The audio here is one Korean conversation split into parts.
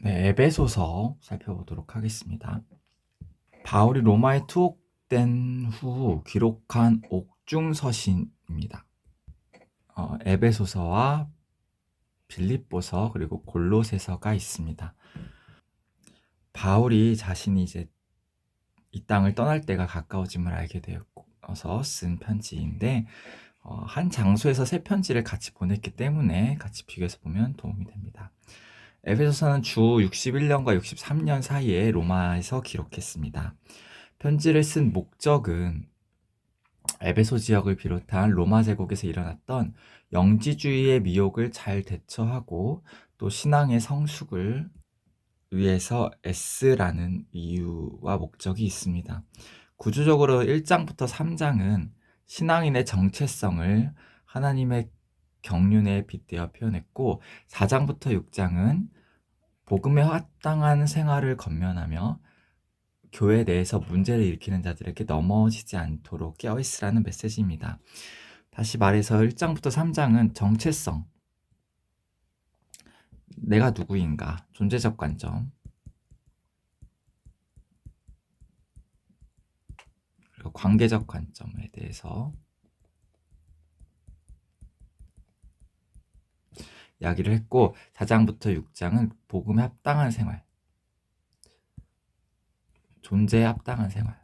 네, 에베소서 살펴보도록 하겠습니다. 바울이 로마에 투옥된 후 기록한 옥중서신입니다. 에베소서와 빌립보서 그리고 골로새서가 있습니다. 바울이 자신이 이제 이 땅을 떠날 때가 가까워짐을 알게 되어서 쓴 편지인데 한 장소에서 세 편지를 같이 보냈기 때문에 같이 비교해서 보면 도움이 됩니다. 에베소서는 주 61년과 63년 사이에 로마에서 기록했습니다. 편지를 쓴 목적은 에베소 지역을 비롯한 로마 제국에서 일어났던 영지주의의 미혹을 잘 대처하고 또 신앙의 성숙을 위해서 애쓰라는 이유와 목적이 있습니다. 구조적으로 1장부터 3장은 신앙인의 정체성을 하나님의 경륜에 빗대어 표현했고 4장부터 6장은 복음에 합당한 생활을 건면하며 교회 내에서 문제를 일으키는 자들에게 넘어지지 않도록 깨어있으라는 메시지입니다. 다시 말해서 1장부터 3장은 정체성, 내가 누구인가, 존재적 관점, 그리고 관계적 관점에 대해서 이야기를 했고 4장부터 6장은 복음에 합당한 생활, 존재에 합당한 생활,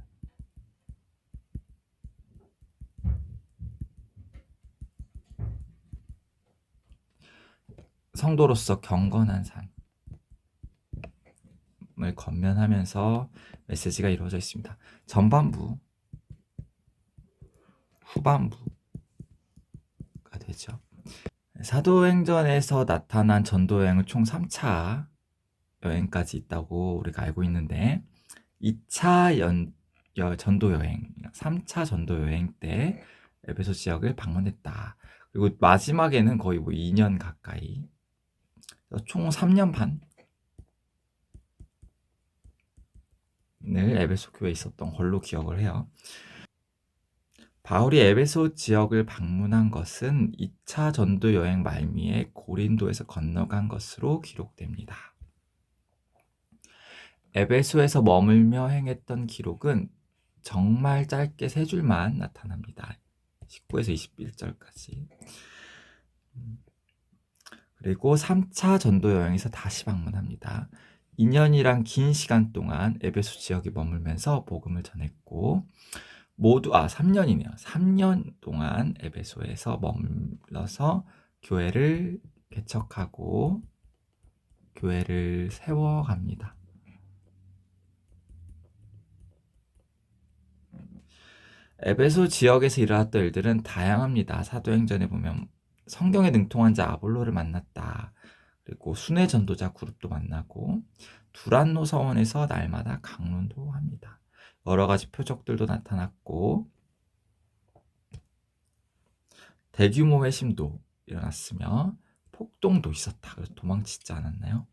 성도로서 경건한 삶을 건면하면서 메시지가 이루어져 있습니다. 전반부, 후반부가 되죠. 사도행전에서 나타난 전도여행은 총 3차 여행까지 있다고 우리가 알고 있는데 2차 전도여행, 3차 전도여행 때 에베소 지역을 방문했다. 그리고 마지막에는 거의 2년 가까이, 총 3년 반을 에베소 교회에 있었던 걸로 기억을 해요. 바울이 에베소 지역을 방문한 것은 2차 전도 여행 말미에 고린도에서 건너간 것으로 기록됩니다. 에베소에서 머물며 행했던 기록은 정말 짧게 3줄만 나타납니다. 19에서 21절까지. 그리고 3차 전도 여행에서 다시 방문합니다. 2년이란 긴 시간 동안 에베소 지역에 머물면서 복음을 전했고 모두 3년이네요. 3년 동안 에베소에서 머물러서 교회를 개척하고 교회를 세워갑니다. 에베소 지역에서 일어났던 일들은 다양합니다. 사도행전에 보면 성경에 능통한 자 아볼로를 만났다. 그리고 순회 전도자 그룹도 만나고 두란노 서원에서 날마다 강론도 합니다. 여러 가지 표적들도 나타났고 대규모 회심도 일어났으며 폭동도 있었다. 그래서 도망치지 않았나요?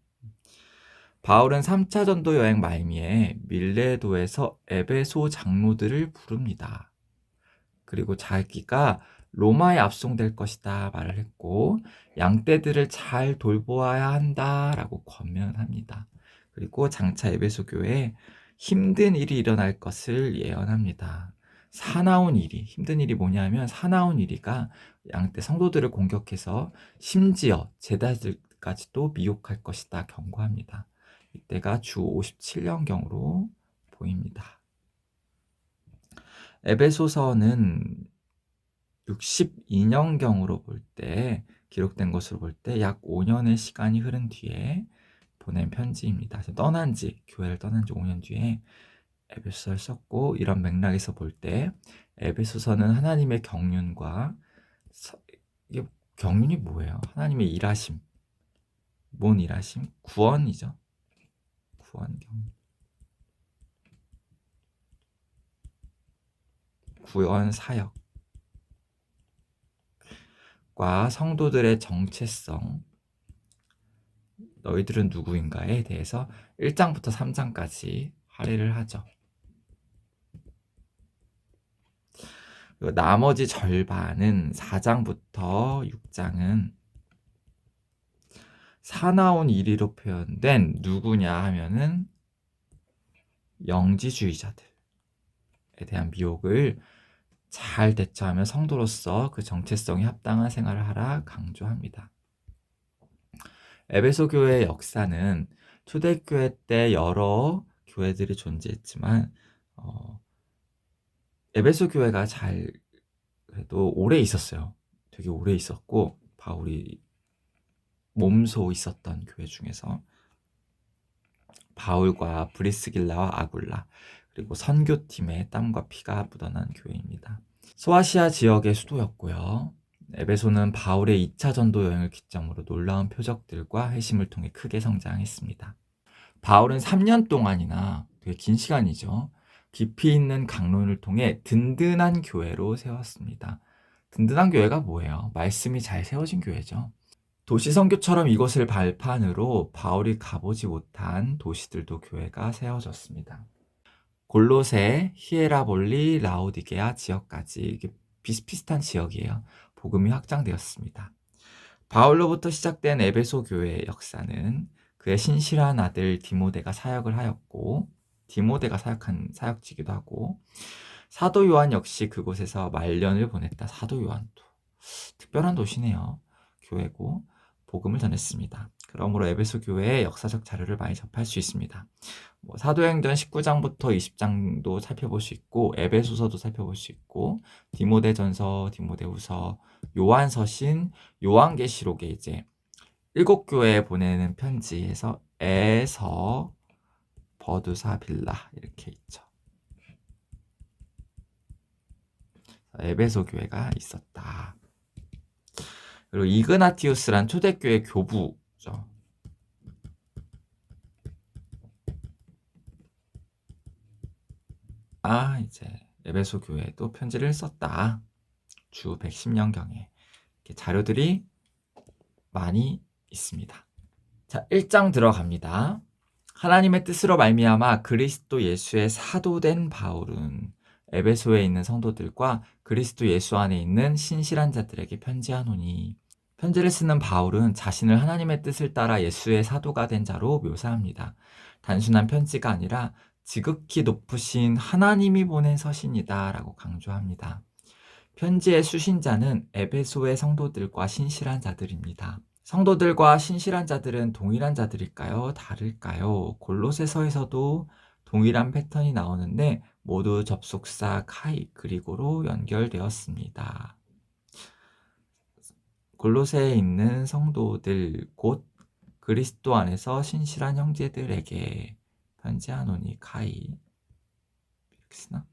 바울은 3차 전도 여행 말미에 밀레도에서 에베소 장로들을 부릅니다. 그리고 자기가 로마에 압송될 것이다 말을 했고 양떼들을 잘 돌보아야 한다라고 권면합니다. 그리고 장차 에베소 교회에 힘든 일이 일어날 것을 예언합니다. 사나운 일이, 힘든 일이 뭐냐면 사나운 일이가 양떼 성도들을 공격해서 심지어 제자들까지도 미혹할 것이다 경고합니다. 이때가 주 57년경으로 보입니다. 에베소서는 62년경으로 볼 때 기록된 것으로 볼 때 약 5년의 시간이 흐른 뒤에 보낸 편지입니다. 떠난 지 교회를 떠난 지 5년 뒤에 에베소서를 썼고 이런 맥락에서 볼 때 에베소서는 하나님의 경륜과 이게 경륜이 뭐예요? 하나님의 일하심. 뭔 일하심? 구원이죠. 구원 경륜. 구원 사역. 과 성도들의 정체성, 너희들은 누구인가에 대해서 1장부터 3장까지 할애를 하죠. 그리고 나머지 절반은 4장부터 6장은 사나운 이리로 표현된 누구냐 하면은 영지주의자들에 대한 미혹을 잘 대처하며 성도로서 그 정체성에 합당한 생활을 하라 강조합니다. 에베소 교회의 역사는 초대교회 때 여러 교회들이 존재했지만 에베소 교회가 잘 그래도 오래 있었어요. 되게 오래 있었고 바울이 몸소 있었던 교회 중에서 바울과 브리스길라와 아굴라 그리고 선교팀의 땀과 피가 묻어난 교회입니다. 소아시아 지역의 수도였고요. 에베소는 바울의 2차 전도 여행을 기점으로 놀라운 표적들과 회심을 통해 크게 성장했습니다. 바울은 3년 동안이나 되게 긴 시간이죠. 깊이 있는 강론을 통해 든든한 교회로 세웠습니다. 든든한 교회가 뭐예요? 말씀이 잘 세워진 교회죠. 도시 선교처럼 이곳을 발판으로 바울이 가보지 못한 도시들도 교회가 세워졌습니다. 골로새, 히에라볼리, 라오디게아 지역까지 이게 비슷비슷한 지역이에요. 복음이 확장되었습니다. 바울로부터 시작된 에베소 교회의 역사는 그의 신실한 아들 디모데가 사역을 하였고 디모데가 사역한 사역지기도 하고 사도 요한 역시 그곳에서 말년을 보냈다. 사도 요한도 특별한 도시네요. 교회고 복음을 전했습니다. 그러므로 에베소 교회의 역사적 자료를 많이 접할 수 있습니다. 사도행전 19장부터 20장도 살펴볼 수 있고 에베소서도 살펴볼 수 있고 디모데전서, 디모데후서, 요한서신, 요한계시록에 이제 7교회에 보내는 편지에서 에서, 버두사, 빌라 이렇게 있죠. 에베소 교회가 있었다. 그리고 이그나티우스란 초대교회 교부죠. 이제 에베소 교회도 편지를 썼다. 주 110년경에 자료들이 많이 있습니다. 자, 1장 들어갑니다. 하나님의 뜻으로 말미암아 그리스도 예수의 사도된 바울은 에베소에 있는 성도들과 그리스도 예수 안에 있는 신실한 자들에게 편지하노니. 편지를 쓰는 바울은 자신을 하나님의 뜻을 따라 예수의 사도가 된 자로 묘사합니다. 단순한 편지가 아니라 지극히 높으신 하나님이 보낸 서신이다 라고 강조합니다. 편지의 수신자는 에베소의 성도들과 신실한 자들입니다. 성도들과 신실한 자들은 동일한 자들일까요? 다를까요? 골로새서에서도 동일한 패턴이 나오는데 모두 접속사 카이 그리고로 연결되었습니다. 골로새에 있는 성도들 곧 그리스도 안에서 신실한 형제들에게 편지하노니 카이 이렇게 쓰나?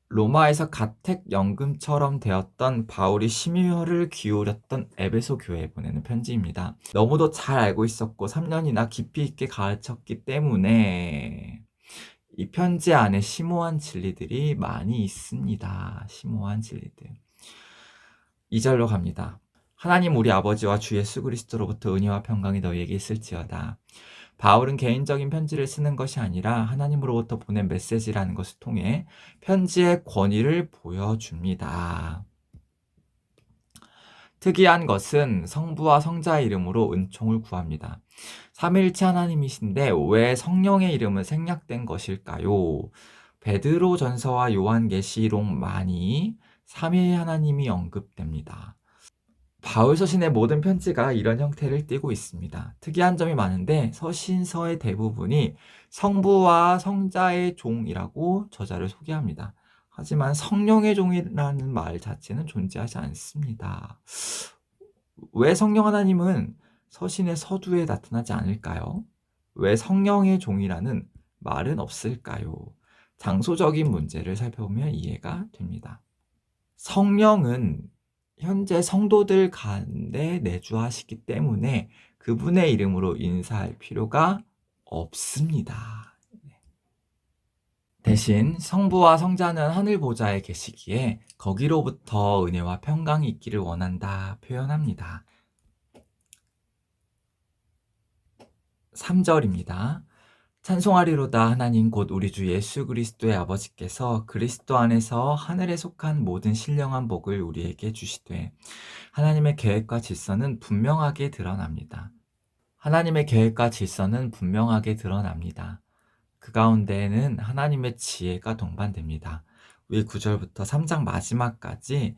로마에서 가택연금처럼 되었던 바울이 심혈을 기울였던 에베소 교회에 보내는 편지입니다. 너무도 잘 알고 있었고 3년이나 깊이 있게 가르쳤기 때문에 이 편지 안에 심오한 진리들이 많이 있습니다. 심오한 진리들. 2절로 갑니다. 하나님 우리 아버지와 주 예수 그리스도로부터 은혜와 평강이 너희에게 있을지어다. 바울은 개인적인 편지를 쓰는 것이 아니라 하나님으로부터 보낸 메시지라는 것을 통해 편지의 권위를 보여줍니다. 특이한 것은 성부와 성자의 이름으로 은총을 구합니다. 삼위일체 하나님이신데 왜 성령의 이름은 생략된 것일까요? 베드로 전서와 요한계시록만이 삼위 하나님이 언급됩니다. 바울 서신의 모든 편지가 이런 형태를 띠고 있습니다. 특이한 점이 많은데 서신서의 대부분이 성부와 성자의 종이라고 저자를 소개합니다. 하지만 성령의 종이라는 말 자체는 존재하지 않습니다. 왜 성령 하나님은 서신의 서두에 나타나지 않을까요? 왜 성령의 종이라는 말은 없을까요? 장소적인 문제를 살펴보면 이해가 됩니다. 성령은 현재 성도들 가운데 내주하시기 때문에 그분의 이름으로 인사할 필요가 없습니다. 대신 성부와 성자는 하늘 보좌에 계시기에 거기로부터 은혜와 평강이 있기를 원한다 표현합니다. 3절입니다. 찬송하리로다. 하나님 곧 우리 주 예수 그리스도의 아버지께서 그리스도 안에서 하늘에 속한 모든 신령한 복을 우리에게 주시되 하나님의 계획과 질서는 분명하게 드러납니다. 하나님의 계획과 질서는 분명하게 드러납니다. 그 가운데에는 하나님의 지혜가 동반됩니다. 위 9절부터 3장 마지막까지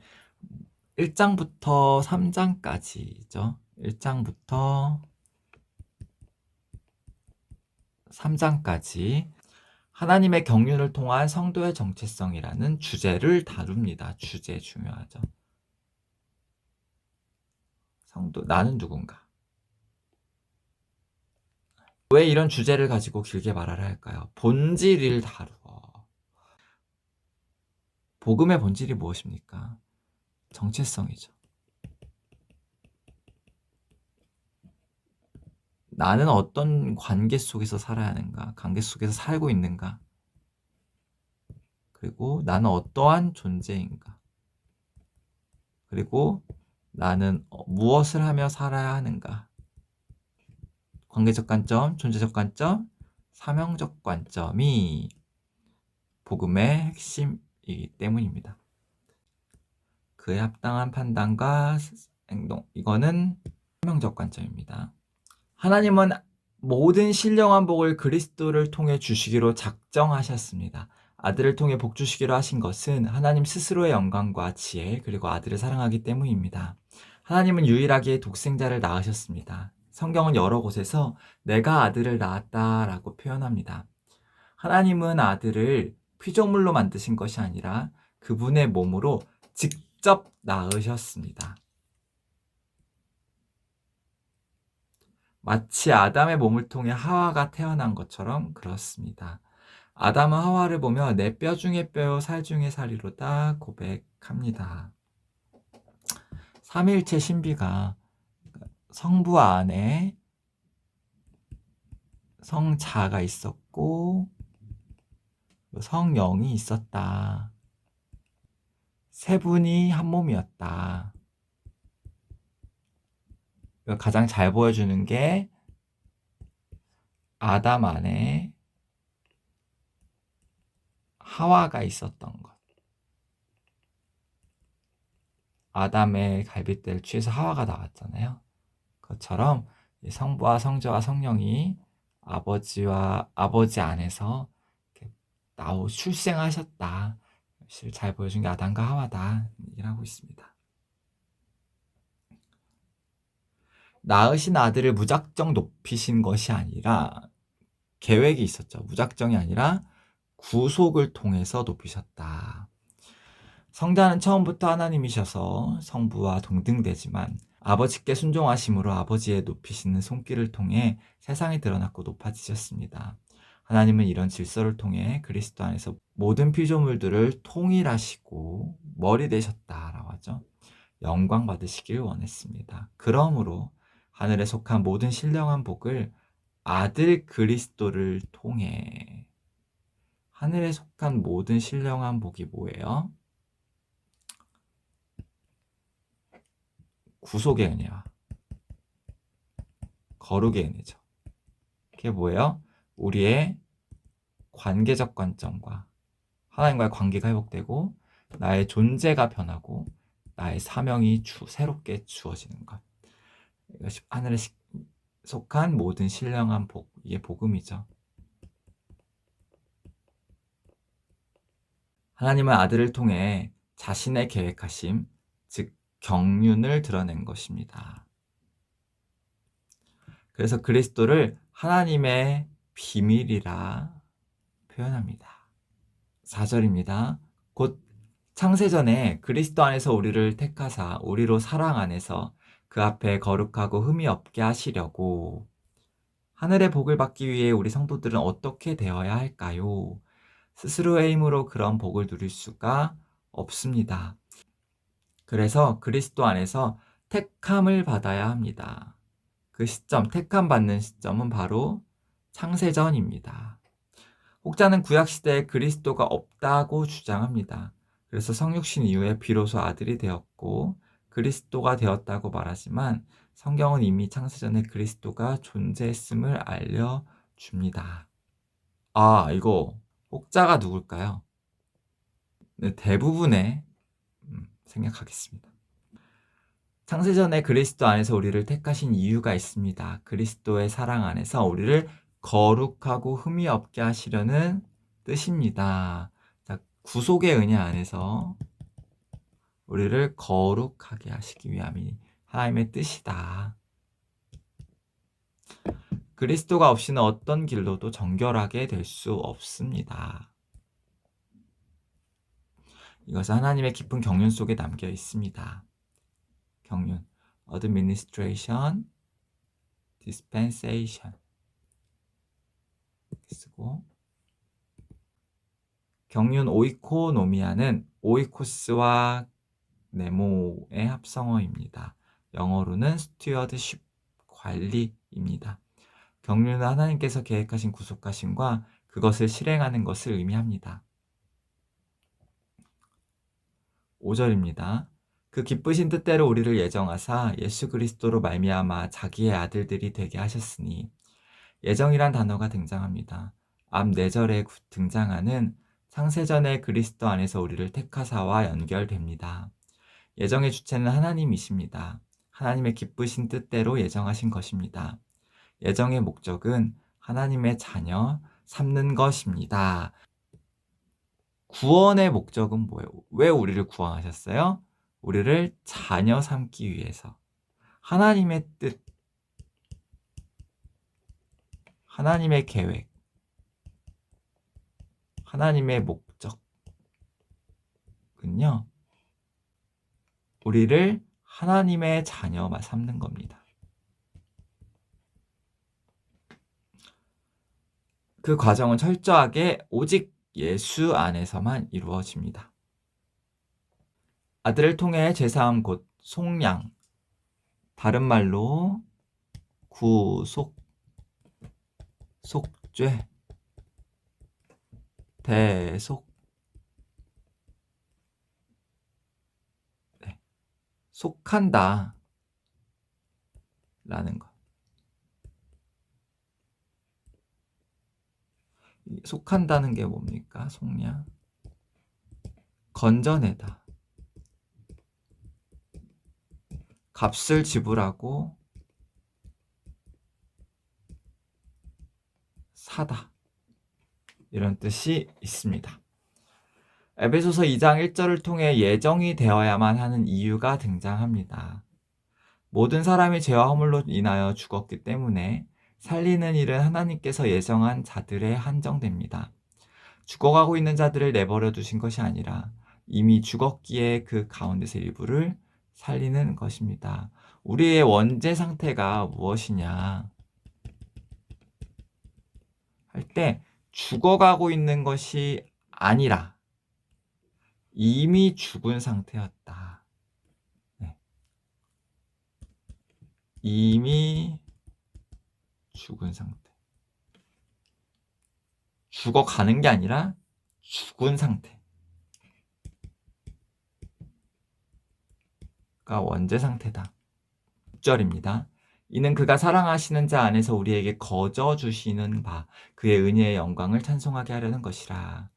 1장부터 3장까지죠. 1장부터 3장까지 하나님의 경륜을 통한 성도의 정체성이라는 주제를 다룹니다. 주제 중요하죠. 성도, 나는 누군가. 왜 이런 주제를 가지고 길게 말하려 할까요? 본질을 다루어. 복음의 본질이 무엇입니까? 정체성이죠. 나는 어떤 관계 속에서 살아야 하는가? 관계 속에서 살고 있는가? 그리고 나는 어떠한 존재인가? 그리고 나는 무엇을 하며 살아야 하는가? 관계적 관점, 존재적 관점, 사명적 관점이 복음의 핵심이기 때문입니다. 그에 합당한 판단과 행동, 이거는 사명적 관점입니다. 하나님은 모든 신령한 복을 그리스도를 통해 주시기로 작정하셨습니다. 아들을 통해 복 주시기로 하신 것은 하나님 스스로의 영광과 지혜 그리고 아들을 사랑하기 때문입니다. 하나님은 유일하게 독생자를 낳으셨습니다. 성경은 여러 곳에서 내가 아들을 낳았다라고 표현합니다. 하나님은 아들을 피조물로 만드신 것이 아니라 그분의 몸으로 직접 낳으셨습니다. 마치 아담의 몸을 통해 하와가 태어난 것처럼 그렇습니다. 아담은 하와를 보며 내 뼈 중에 뼈요 살 중에 살이로다 고백합니다. 삼위일체 신비가 성부 안에 성자가 있었고 성령이 있었다. 세 분이 한 몸이었다. 가장 잘 보여주는 게 아담 안에 하와가 있었던 것. 아담의 갈빗대를 취해서 하와가 나왔잖아요. 그것처럼 성부와 성자와 성령이 아버지 안에서 출생하셨다. 잘 보여준 게 아담과 하와다. 이라고 있습니다. 낳으신 아들을 무작정 높이신 것이 아니라 계획이 있었죠. 무작정이 아니라 구속을 통해서 높이셨다. 성자는 처음부터 하나님이셔서 성부와 동등되지만 아버지께 순종하심으로 아버지의 높이시는 손길을 통해 세상에 드러났고 높아지셨습니다. 하나님은 이런 질서를 통해 그리스도 안에서 모든 피조물들을 통일하시고 머리 되셨다라고 하죠. 영광 받으시길 원했습니다. 그러므로 하늘에 속한 모든 신령한 복을 아들 그리스도를 통해 하늘에 속한 모든 신령한 복이 뭐예요? 구속의 은혜와 거룩의 은혜죠. 그게 뭐예요? 우리의 관계적 관점과 하나님과의 관계가 회복되고 나의 존재가 변하고 나의 사명이 새롭게 주어지는 것. 이것이 하늘에 속한 모든 신령한 복, 이게 복음이죠. 하나님은 아들을 통해 자신의 계획하심, 즉 경륜을 드러낸 것입니다. 그래서 그리스도를 하나님의 비밀이라 표현합니다. 4절입니다. 곧 창세전에 그리스도 안에서 우리를 택하사 우리로 사랑 안에서 그 앞에 거룩하고 흠이 없게 하시려고. 하늘의 복을 받기 위해 우리 성도들은 어떻게 되어야 할까요? 스스로의 힘으로 그런 복을 누릴 수가 없습니다. 그래서 그리스도 안에서 택함을 받아야 합니다. 그 시점, 택함 받는 시점은 바로 창세전입니다. 혹자는 구약시대에 그리스도가 없다고 주장합니다. 그래서 성육신 이후에 비로소 아들이 되었고 그리스도가 되었다고 말하지만 성경은 이미 창세전에 그리스도가 존재했음을 알려줍니다. 이거 혹자가 누굴까요? 네, 대부분의 생략하겠습니다. 창세전에 그리스도 안에서 우리를 택하신 이유가 있습니다. 그리스도의 사랑 안에서 우리를 거룩하고 흠이 없게 하시려는 뜻입니다. 자, 구속의 은혜 안에서 우리를 거룩하게 하시기 위함이 하나님의 뜻이다. 그리스도가 없이는 어떤 길로도 정결하게 될 수 없습니다. 이것은 하나님의 깊은 경륜 속에 담겨 있습니다. 경륜, administration, dispensation 쓰고, 경륜 오이코노미아는 오이코스와 네모의 합성어입니다. 영어로는 스튜어드십, 관리입니다. 경륜은 하나님께서 계획하신 구속하심과 그것을 실행하는 것을 의미합니다. 5절입니다. 그 기쁘신 뜻대로 우리를 예정하사 예수 그리스도로 말미암아 자기의 아들들이 되게 하셨으니, 예정이란 단어가 등장합니다. 앞 4절에 등장하는 창세전의 그리스도 안에서 우리를 택하사와 연결됩니다. 예정의 주체는 하나님이십니다. 하나님의 기쁘신 뜻대로 예정하신 것입니다. 예정의 목적은 하나님의 자녀 삼는 것입니다. 구원의 목적은 뭐예요? 왜 우리를 구원하셨어요? 우리를 자녀 삼기 위해서. 하나님의 뜻, 하나님의 계획, 하나님의 목적은요, 우리를 하나님의 자녀 삼는 겁니다. 그 과정은 철저하게 오직 예수 안에서만 이루어집니다. 아들을 통해 제사함 곧 속량, 다른 말로 구속, 속죄, 대속, 속한다 라는 것. 속한다는 게 뭡니까? 속량, 건져내다, 값을 지불하고 사다, 이런 뜻이 있습니다. 에베소서 2장 1절을 통해 예정이 되어야만 하는 이유가 등장합니다. 모든 사람이 죄와 허물로 인하여 죽었기 때문에 살리는 일은 하나님께서 예정한 자들에 한정됩니다. 죽어가고 있는 자들을 내버려 두신 것이 아니라 이미 죽었기에 그 가운데서 일부를 살리는 것입니다. 우리의 원죄 상태가 무엇이냐 할 때 죽어가고 있는 것이 아니라 이미 죽은 상태였다. 네. 이미 죽은 상태. 죽어가는 게 아니라 죽은 상태가 원죄 상태다. 6절입니다. 이는 그가 사랑하시는 자 안에서 우리에게 거저 주시는 바 그의 은혜의 영광을 찬송하게 하려는 것이라.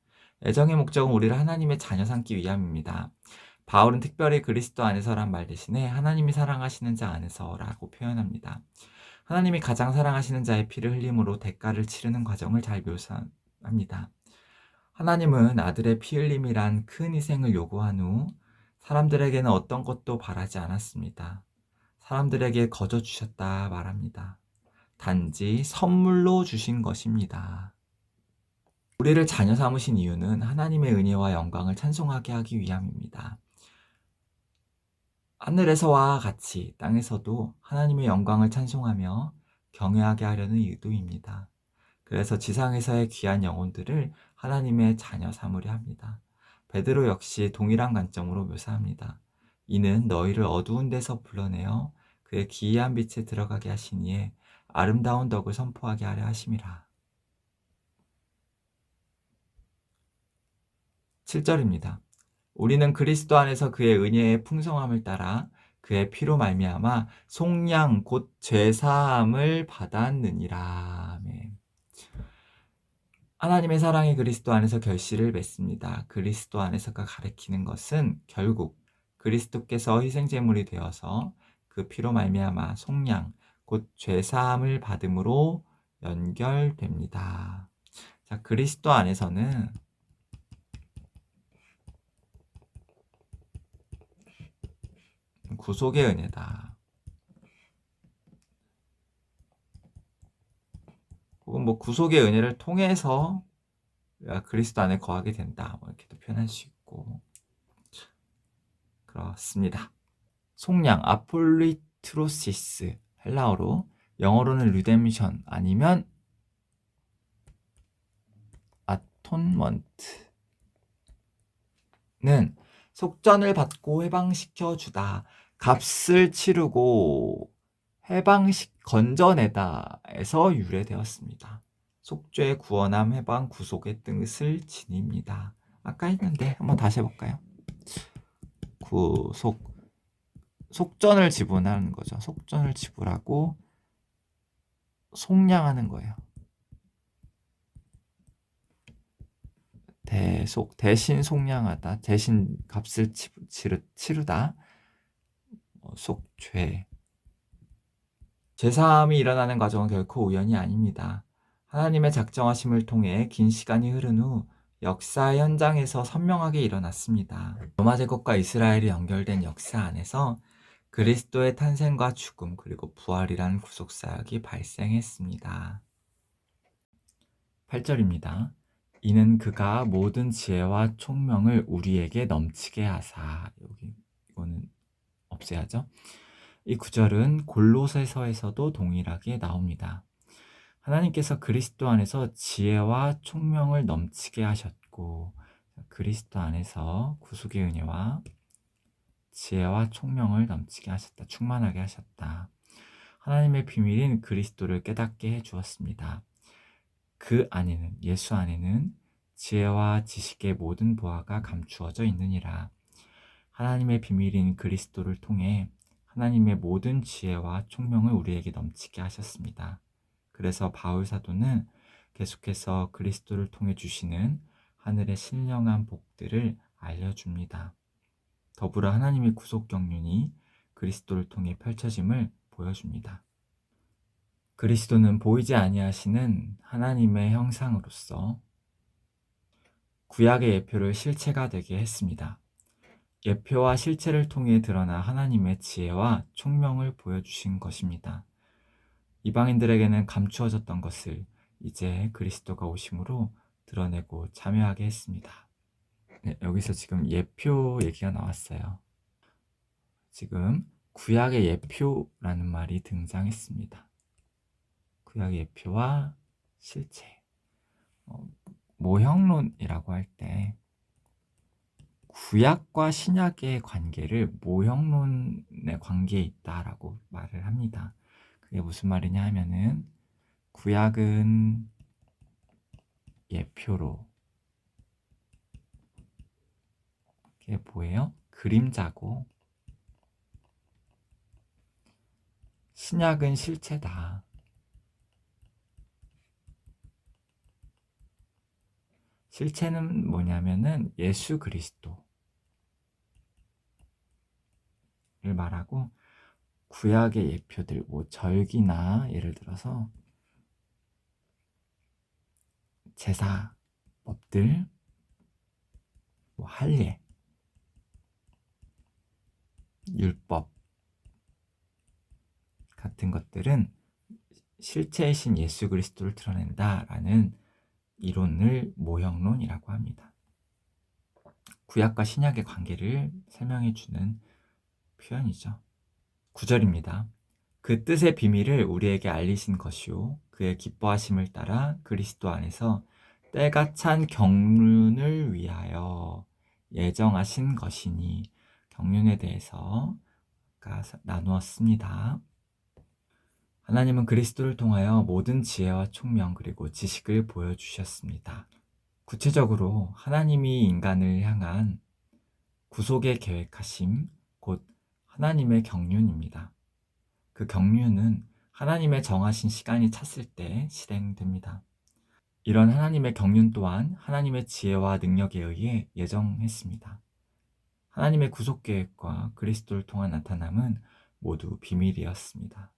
애정의 목적은 우리를 하나님의 자녀 삼기 위함입니다. 바울은 특별히 그리스도 안에서란 말 대신에 하나님이 사랑하시는 자 안에서라고 표현합니다. 하나님이 가장 사랑하시는 자의 피를 흘림으로 대가를 치르는 과정을 잘 묘사합니다. 하나님은 아들의 피 흘림이란 큰 희생을 요구한 후 사람들에게는 어떤 것도 바라지 않았습니다. 사람들에게 거저 주셨다 말합니다. 단지 선물로 주신 것입니다. 우리를 자녀 삼으신 이유는 하나님의 은혜와 영광을 찬송하게 하기 위함입니다. 하늘에서와 같이 땅에서도 하나님의 영광을 찬송하며 경외하게 하려는 의도입니다. 그래서 지상에서의 귀한 영혼들을 하나님의 자녀 삼으려 합니다. 베드로 역시 동일한 관점으로 묘사합니다. 이는 너희를 어두운 데서 불러내어 그의 기이한 빛에 들어가게 하시니에 아름다운 덕을 선포하게 하려 하심이라. 7절입니다. 우리는 그리스도 안에서 그의 은혜의 풍성함을 따라 그의 피로 말미암아 속량 곧 죄사함을 받았느니라. 아멘. 하나님의 사랑이 그리스도 안에서 결실을 맺습니다. 그리스도 안에서가 가리키는 것은 결국 그리스도께서 희생제물이 되어서 그 피로 말미암아 속량, 곧 죄사함을 받음으로 연결됩니다. 자, 그리스도 안에서는 구속의 은혜다. 혹은 뭐 구속의 은혜를 통해서 그리스도 안에 거하게 된다. 뭐 이렇게도 표현할 수 있고. 그렇습니다. 속량, 아폴리트로시스, 헬라어로, 영어로는 리뎀션 아니면 아톤먼트는 속전을 받고 해방시켜 주다, 값을 치르고 건져내다에서 유래되었습니다. 속죄, 구원함, 해방, 구속의 뜻을 지닙니다. 아까 했는데 한번 다시 해볼까요? 속전을 지불하는 거죠. 속전을 지불하고 속량하는 거예요. 대신 속량하다, 대신 값을 치르다, 속죄. 제사함이 일어나는 과정은 결코 우연이 아닙니다. 하나님의 작정하심을 통해 긴 시간이 흐른 후 역사 현장에서 선명하게 일어났습니다. 로마 제국과 이스라엘이 연결된 역사 안에서 그리스도의 탄생과 죽음 그리고 부활이라는 구속사역이 발생했습니다. 8절입니다. 이는 그가 모든 지혜와 총명을 우리에게 넘치게 하사. 이거는 없애야죠. 이 구절은 골로새서에서도 동일하게 나옵니다. 하나님께서 그리스도 안에서 지혜와 총명을 넘치게 하셨고, 그리스도 안에서 구속의 은혜와 지혜와 총명을 넘치게 하셨다. 충만하게 하셨다. 하나님의 비밀인 그리스도를 깨닫게 해 주었습니다. 그 안에는, 예수 안에는 지혜와 지식의 모든 보화가 감추어져 있느니라. 하나님의 비밀인 그리스도를 통해 하나님의 모든 지혜와 총명을 우리에게 넘치게 하셨습니다. 그래서 바울 사도는 계속해서 그리스도를 통해 주시는 하늘의 신령한 복들을 알려줍니다. 더불어 하나님의 구속 경륜이 그리스도를 통해 펼쳐짐을 보여줍니다. 그리스도는 보이지 아니하시는 하나님의 형상으로서 구약의 예표를 실체가 되게 했습니다. 예표와 실체를 통해 드러나 하나님의 지혜와 총명을 보여주신 것입니다. 이방인들에게는 감추어졌던 것을 이제 그리스도가 오심으로 드러내고 참여하게 했습니다. 네, 여기서 지금 예표 얘기가 나왔어요. 지금 구약의 예표라는 말이 등장했습니다. 구약의 예표와 실체. 모형론이라고 할 때 구약과 신약의 관계를 모형론의 관계에 있다라고 말을 합니다. 그게 무슨 말이냐 하면은 구약은 예표로, 그게 뭐예요? 그림자고, 신약은 실체다. 실체는 뭐냐면은 예수 그리스도를 말하고, 구약의 예표들, 뭐 절기나 예를 들어서 제사 법들, 뭐 할례, 율법 같은 것들은 실체이신 예수 그리스도를 드러낸다라는 이론을 모형론이라고 합니다. 구약과 신약의 관계를 설명해 주는 표현이죠. 9절입니다. 그 뜻의 비밀을 우리에게 알리신 것이요 그의 기뻐하심을 따라 그리스도 안에서 때가 찬 경륜을 위하여 예정하신 것이니, 경륜에 대해서 나누었습니다. 하나님은 그리스도를 통하여 모든 지혜와 총명 그리고 지식을 보여주셨습니다. 구체적으로 하나님이 인간을 향한 구속의 계획하심, 곧 하나님의 경륜입니다. 그 경륜은 하나님의 정하신 시간이 찼을 때 실행됩니다. 이런 하나님의 경륜 또한 하나님의 지혜와 능력에 의해 예정했습니다. 하나님의 구속 계획과 그리스도를 통한 나타남은 모두 비밀이었습니다.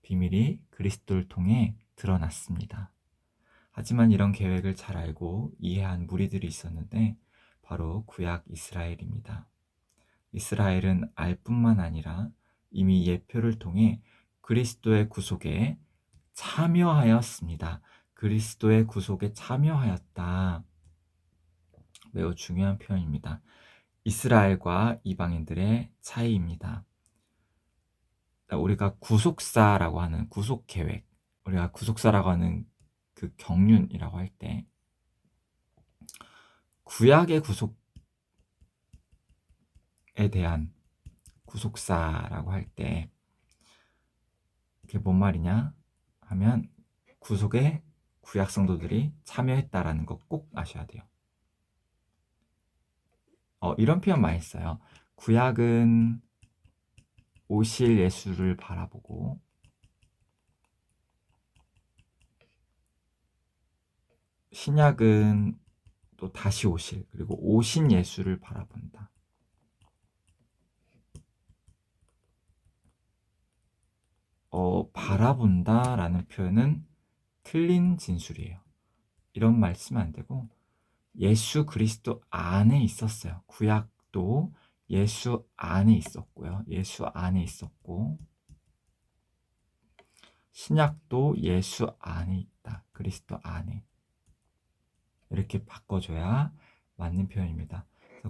비밀이 그리스도를 통해 드러났습니다. 하지만 이런 계획을 잘 알고 이해한 무리들이 있었는데 바로 구약 이스라엘입니다. 이스라엘은 알 뿐만 아니라 이미 예표를 통해 그리스도의 구속에 참여하였습니다. 그리스도의 구속에 참여하였다. 매우 중요한 표현입니다. 이스라엘과 이방인들의 차이입니다. 우리가 구속사라고 하는 구속 계획, 우리가 구속사라고 하는 그 경륜이라고 할 때 구약의 구속에 대한 구속사라고 할 때 그게 뭔 말이냐 하면 구속에 구약 성도들이 참여했다라는 거 꼭 아셔야 돼요. 이런 표현 많이 써요. 구약은 오실 예수를 바라보고 신약은 또 다시 오실, 그리고 오신 예수를 바라본다. 바라본다라는 표현은 틀린 진술이에요. 이런 말 쓰면 안 되고 예수 그리스도 안에 있었어요. 구약도 예수 안에 있었고요. 예수 안에 있었고 신약도 예수 안에 있다. 그리스도 안에. 이렇게 바꿔줘야 맞는 표현입니다.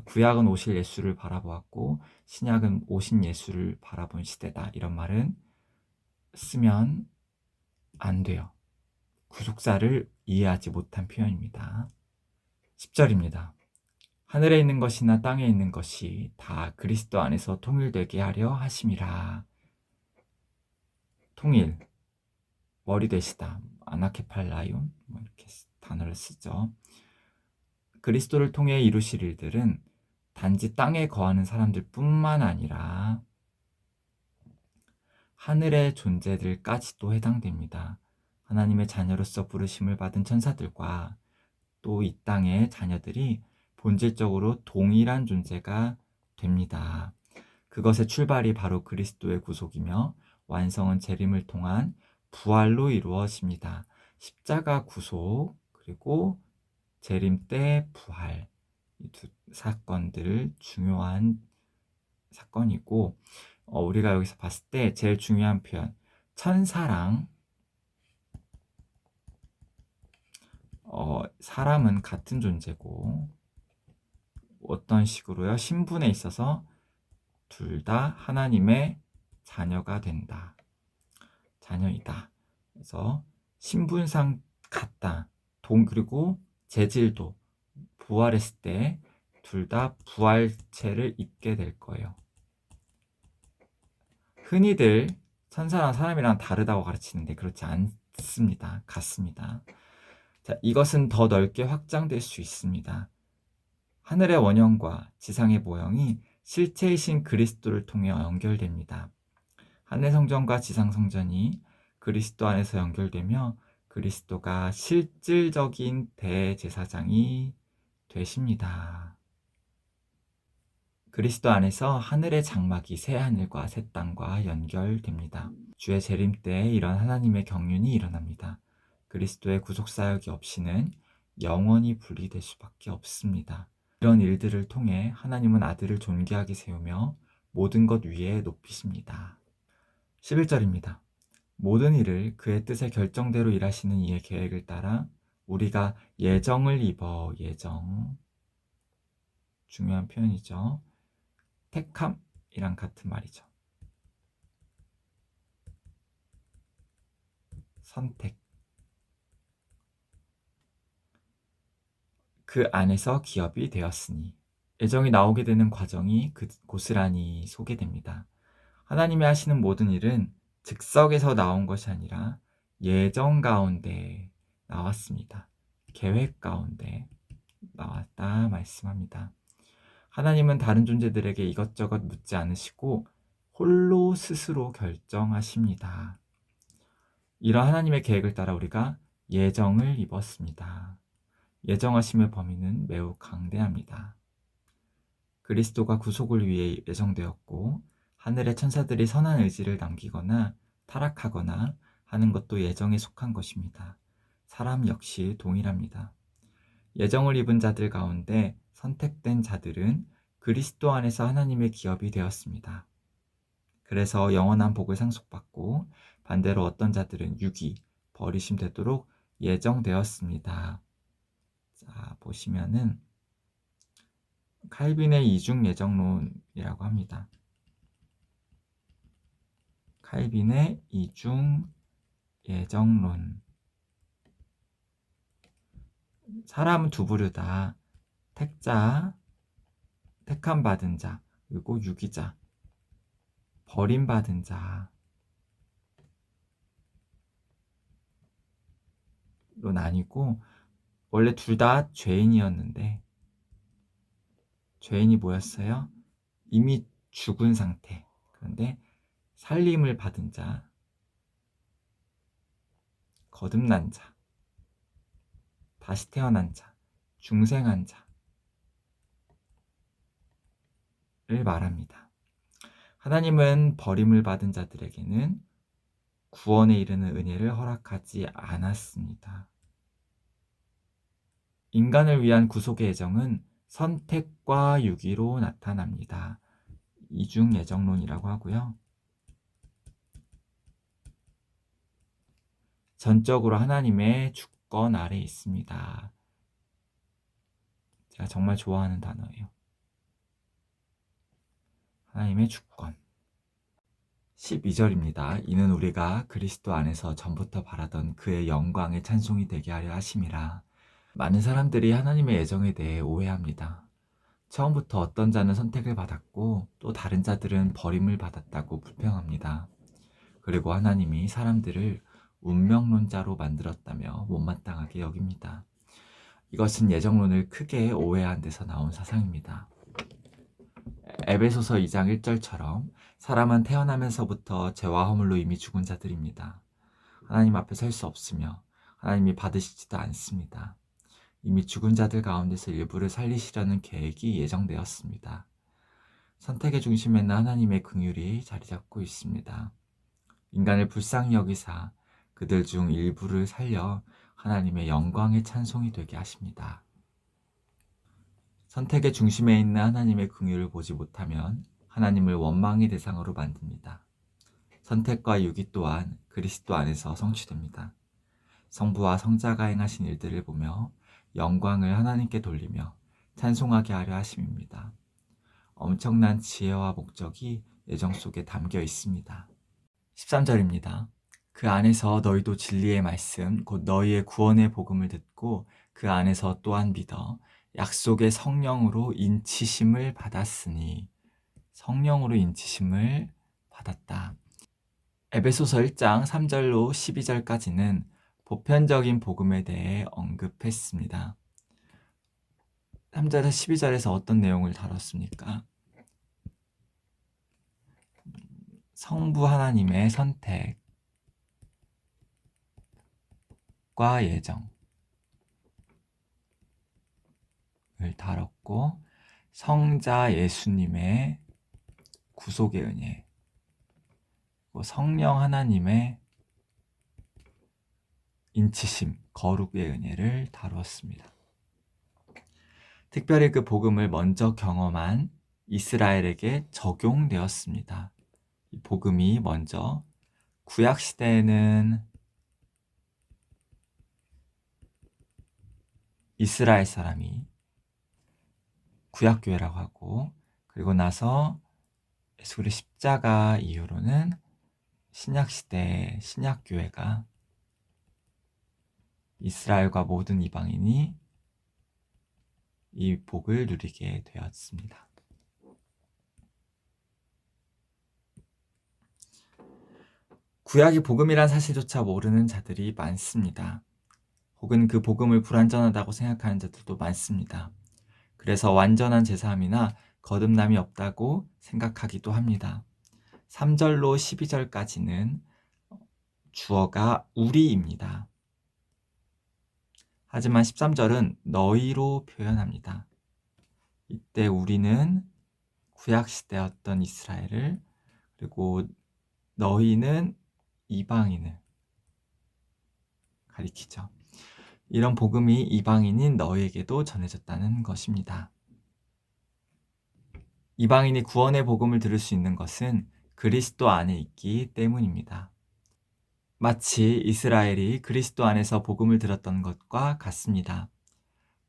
구약은 오실 예수를 바라보았고 신약은 오신 예수를 바라본 시대다. 이런 말은 쓰면 안 돼요. 구속사를 이해하지 못한 표현입니다. 10절입니다. 하늘에 있는 것이나 땅에 있는 것이 다 그리스도 안에서 통일되게 하려 하심이라. 통일, 머리 되시다. 아나케팔라이온 이렇게 단어를 쓰죠. 그리스도를 통해 이루실 일들은 단지 땅에 거하는 사람들 뿐만 아니라 하늘의 존재들까지도 해당됩니다. 하나님의 자녀로서 부르심을 받은 천사들과 또 이 땅의 자녀들이 본질적으로 동일한 존재가 됩니다. 그것의 출발이 바로 그리스도의 구속이며 완성은 재림을 통한 부활로 이루어집니다. 십자가 구속 그리고 재림 때 부활, 이 두 사건들 중요한 사건이고 우리가 여기서 봤을 때 제일 중요한 표현 천사랑 사람은 같은 존재고 어떤 식으로요? 신분에 있어서 둘 다 하나님의 자녀가 된다. 자녀이다. 그래서 신분상 같다. 그리고 재질도 부활했을 때 둘 다 부활체를 입게 될 거예요. 흔히들 천사랑 사람이랑 다르다고 가르치는데 그렇지 않습니다. 같습니다. 자, 이것은 더 넓게 확장될 수 있습니다. 하늘의 원형과 지상의 모형이 실체이신 그리스도를 통해 연결됩니다. 하늘 성전과 지상 성전이 그리스도 안에서 연결되며 그리스도가 실질적인 대제사장이 되십니다. 그리스도 안에서 하늘의 장막이 새 하늘과 새 땅과 연결됩니다. 주의 재림 때 이런 하나님의 경륜이 일어납니다. 그리스도의 구속사역이 없이는 영원히 분리될 수밖에 없습니다. 이런 일들을 통해 하나님은 아들을 존귀하게 세우며 모든 것 위에 높이십니다. 11절입니다. 모든 일을 그의 뜻의 결정대로 일하시는 이의 계획을 따라 우리가 예정을 입어 예정 중요한 표현이죠. 택함이랑 같은 말이죠. 선택. 그 안에서 기업이 되었으니 예정이 나오게 되는 과정이 고스란히 소개됩니다. 하나님이 하시는 모든 일은 즉석에서 나온 것이 아니라 예정 가운데 나왔습니다. 계획 가운데 나왔다 말씀합니다. 하나님은 다른 존재들에게 이것저것 묻지 않으시고 홀로 스스로 결정하십니다. 이런 하나님의 계획을 따라 우리가 예정을 입었습니다. 예정하심의 범위는 매우 강대합니다. 그리스도가 구속을 위해 예정되었고 하늘의 천사들이 선한 의지를 남기거나 타락하거나 하는 것도 예정에 속한 것입니다. 사람 역시 동일합니다. 예정을 입은 자들 가운데 선택된 자들은 그리스도 안에서 하나님의 기업이 되었습니다. 그래서 영원한 복을 상속받고 반대로 어떤 자들은 유기, 버리심 되도록 예정되었습니다. 자, 보시면은 칼빈의 이중 예정론이라고 합니다. 칼빈의 이중 예정론. 사람은 두 부류다. 택자, 택함 받은 자, 그리고 유기자, 버림받은 자로 나뉘고, 원래 둘 다 죄인이었는데 죄인이 뭐였어요? 이미 죽은 상태. 그런데 살림을 받은 자, 거듭난 자, 다시 태어난 자, 중생한 자를 말합니다. 하나님은 버림을 받은 자들에게는 구원에 이르는 은혜를 허락하지 않았습니다. 인간을 위한 구속의 예정은 선택과 유기로 나타납니다. 이중 예정론이라고 하고요. 전적으로 하나님의 주권 아래 있습니다. 제가 정말 좋아하는 단어예요. 하나님의 주권. 12절입니다. 이는 우리가 그리스도 안에서 전부터 바라던 그의 영광의 찬송이 되게 하려 하심이라. 많은 사람들이 하나님의 예정에 대해 오해합니다. 처음부터 어떤 자는 선택을 받았고 또 다른 자들은 버림을 받았다고 불평합니다. 그리고 하나님이 사람들을 운명론자로 만들었다며 못마땅하게 여깁니다. 이것은 예정론을 크게 오해한 데서 나온 사상입니다. 에베소서 2장 1절처럼 사람은 태어나면서부터 죄와 허물로 이미 죽은 자들입니다. 하나님 앞에 설 수 없으며 하나님이 받으시지도 않습니다. 이미 죽은 자들 가운데서 일부를 살리시려는 계획이 예정되었습니다. 선택의 중심에는 하나님의 긍휼이 자리 잡고 있습니다. 인간을 불쌍히 여기사 그들 중 일부를 살려 하나님의 영광의 찬송이 되게 하십니다. 선택의 중심에 있는 하나님의 긍휼을 보지 못하면 하나님을 원망의 대상으로 만듭니다. 선택과 유기 또한 그리스도 안에서 성취됩니다. 성부와 성자가 행하신 일들을 보며 영광을 하나님께 돌리며 찬송하게 하려 하심입니다. 엄청난 지혜와 목적이 예정 속에 담겨 있습니다. 13절입니다. 그 안에서 너희도 진리의 말씀 곧 너희의 구원의 복음을 듣고 그 안에서 또한 믿어 약속의 성령으로 인치심을 받았으니. 성령으로 인치심을 받았다. 에베소서 1장 3절로 12절까지는 보편적인 복음에 대해 언급했습니다. 3절에서 12절에서 어떤 내용을 다뤘습니까? 성부 하나님의 선택과 예정을 다뤘고, 성자 예수님의 구속의 은혜, 성령 하나님의 인치심, 거룩의 은혜를 다루었습니다. 특별히 그 복음을 먼저 경험한 이스라엘에게 적용되었습니다. 이 복음이 먼저 구약시대에는 이스라엘 사람이 구약교회라고 하고, 그리고 나서 예수 그리스도의 십자가 이후로는 신약시대 신약교회가 이스라엘과 모든 이방인이 이 복을 누리게 되었습니다. 구약이 복음이란 사실조차 모르는 자들이 많습니다. 혹은 그 복음을 불완전하다고 생각하는 자들도 많습니다. 그래서 완전한 제사함이나 거듭남이 없다고 생각하기도 합니다. 3절로 12절까지는 주어가 우리입니다. 하지만 13절은 너희로 표현합니다. 이때 우리는 구약시대였던 이스라엘을, 그리고 너희는 이방인을 가리키죠. 이런 복음이 이방인인 너희에게도 전해졌다는 것입니다. 이방인이 구원의 복음을 들을 수 있는 것은 그리스도 안에 있기 때문입니다. 마치 이스라엘이 그리스도 안에서 복음을 들었던 것과 같습니다.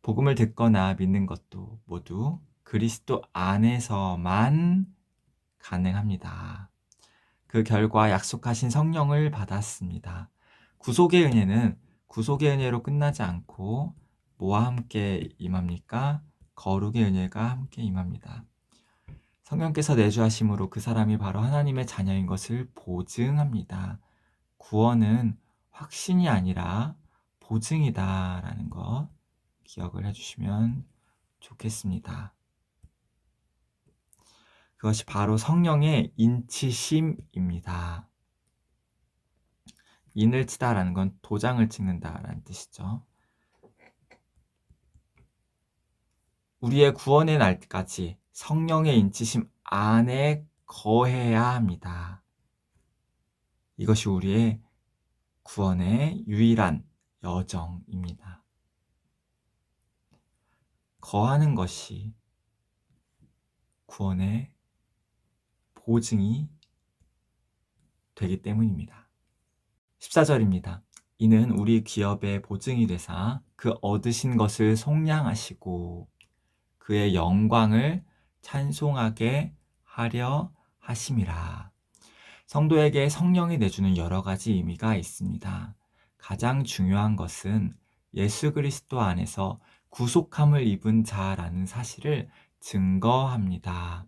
복음을 듣거나 믿는 것도 모두 그리스도 안에서만 가능합니다. 그 결과 약속하신 성령을 받았습니다. 구속의 은혜는 구속의 은혜로 끝나지 않고 뭐와 함께 임합니까? 거룩의 은혜가 함께 임합니다. 성령께서 내주하심으로 그 사람이 바로 하나님의 자녀인 것을 보증합니다. 구원은 확신이 아니라 보증이다라는 거 기억을 해주시면 좋겠습니다. 그것이 바로 성령의 인치심입니다. 인을 치다라는 건 도장을 찍는다라는 뜻이죠. 우리의 구원의 날까지 성령의 인치심 안에 거해야 합니다. 이것이 우리의 구원의 유일한 여정입니다. 거하는 것이 구원의 보증이 되기 때문입니다. 14절입니다. 이는 우리 기업의 보증이 되사 그 얻으신 것을 속량하시고 그의 영광을 찬송하게 하려 하심이라. 성도에게 성령이 내주는 여러 가지 의미가 있습니다. 가장 중요한 것은 예수 그리스도 안에서 구속함을 입은 자라는 사실을 증거합니다.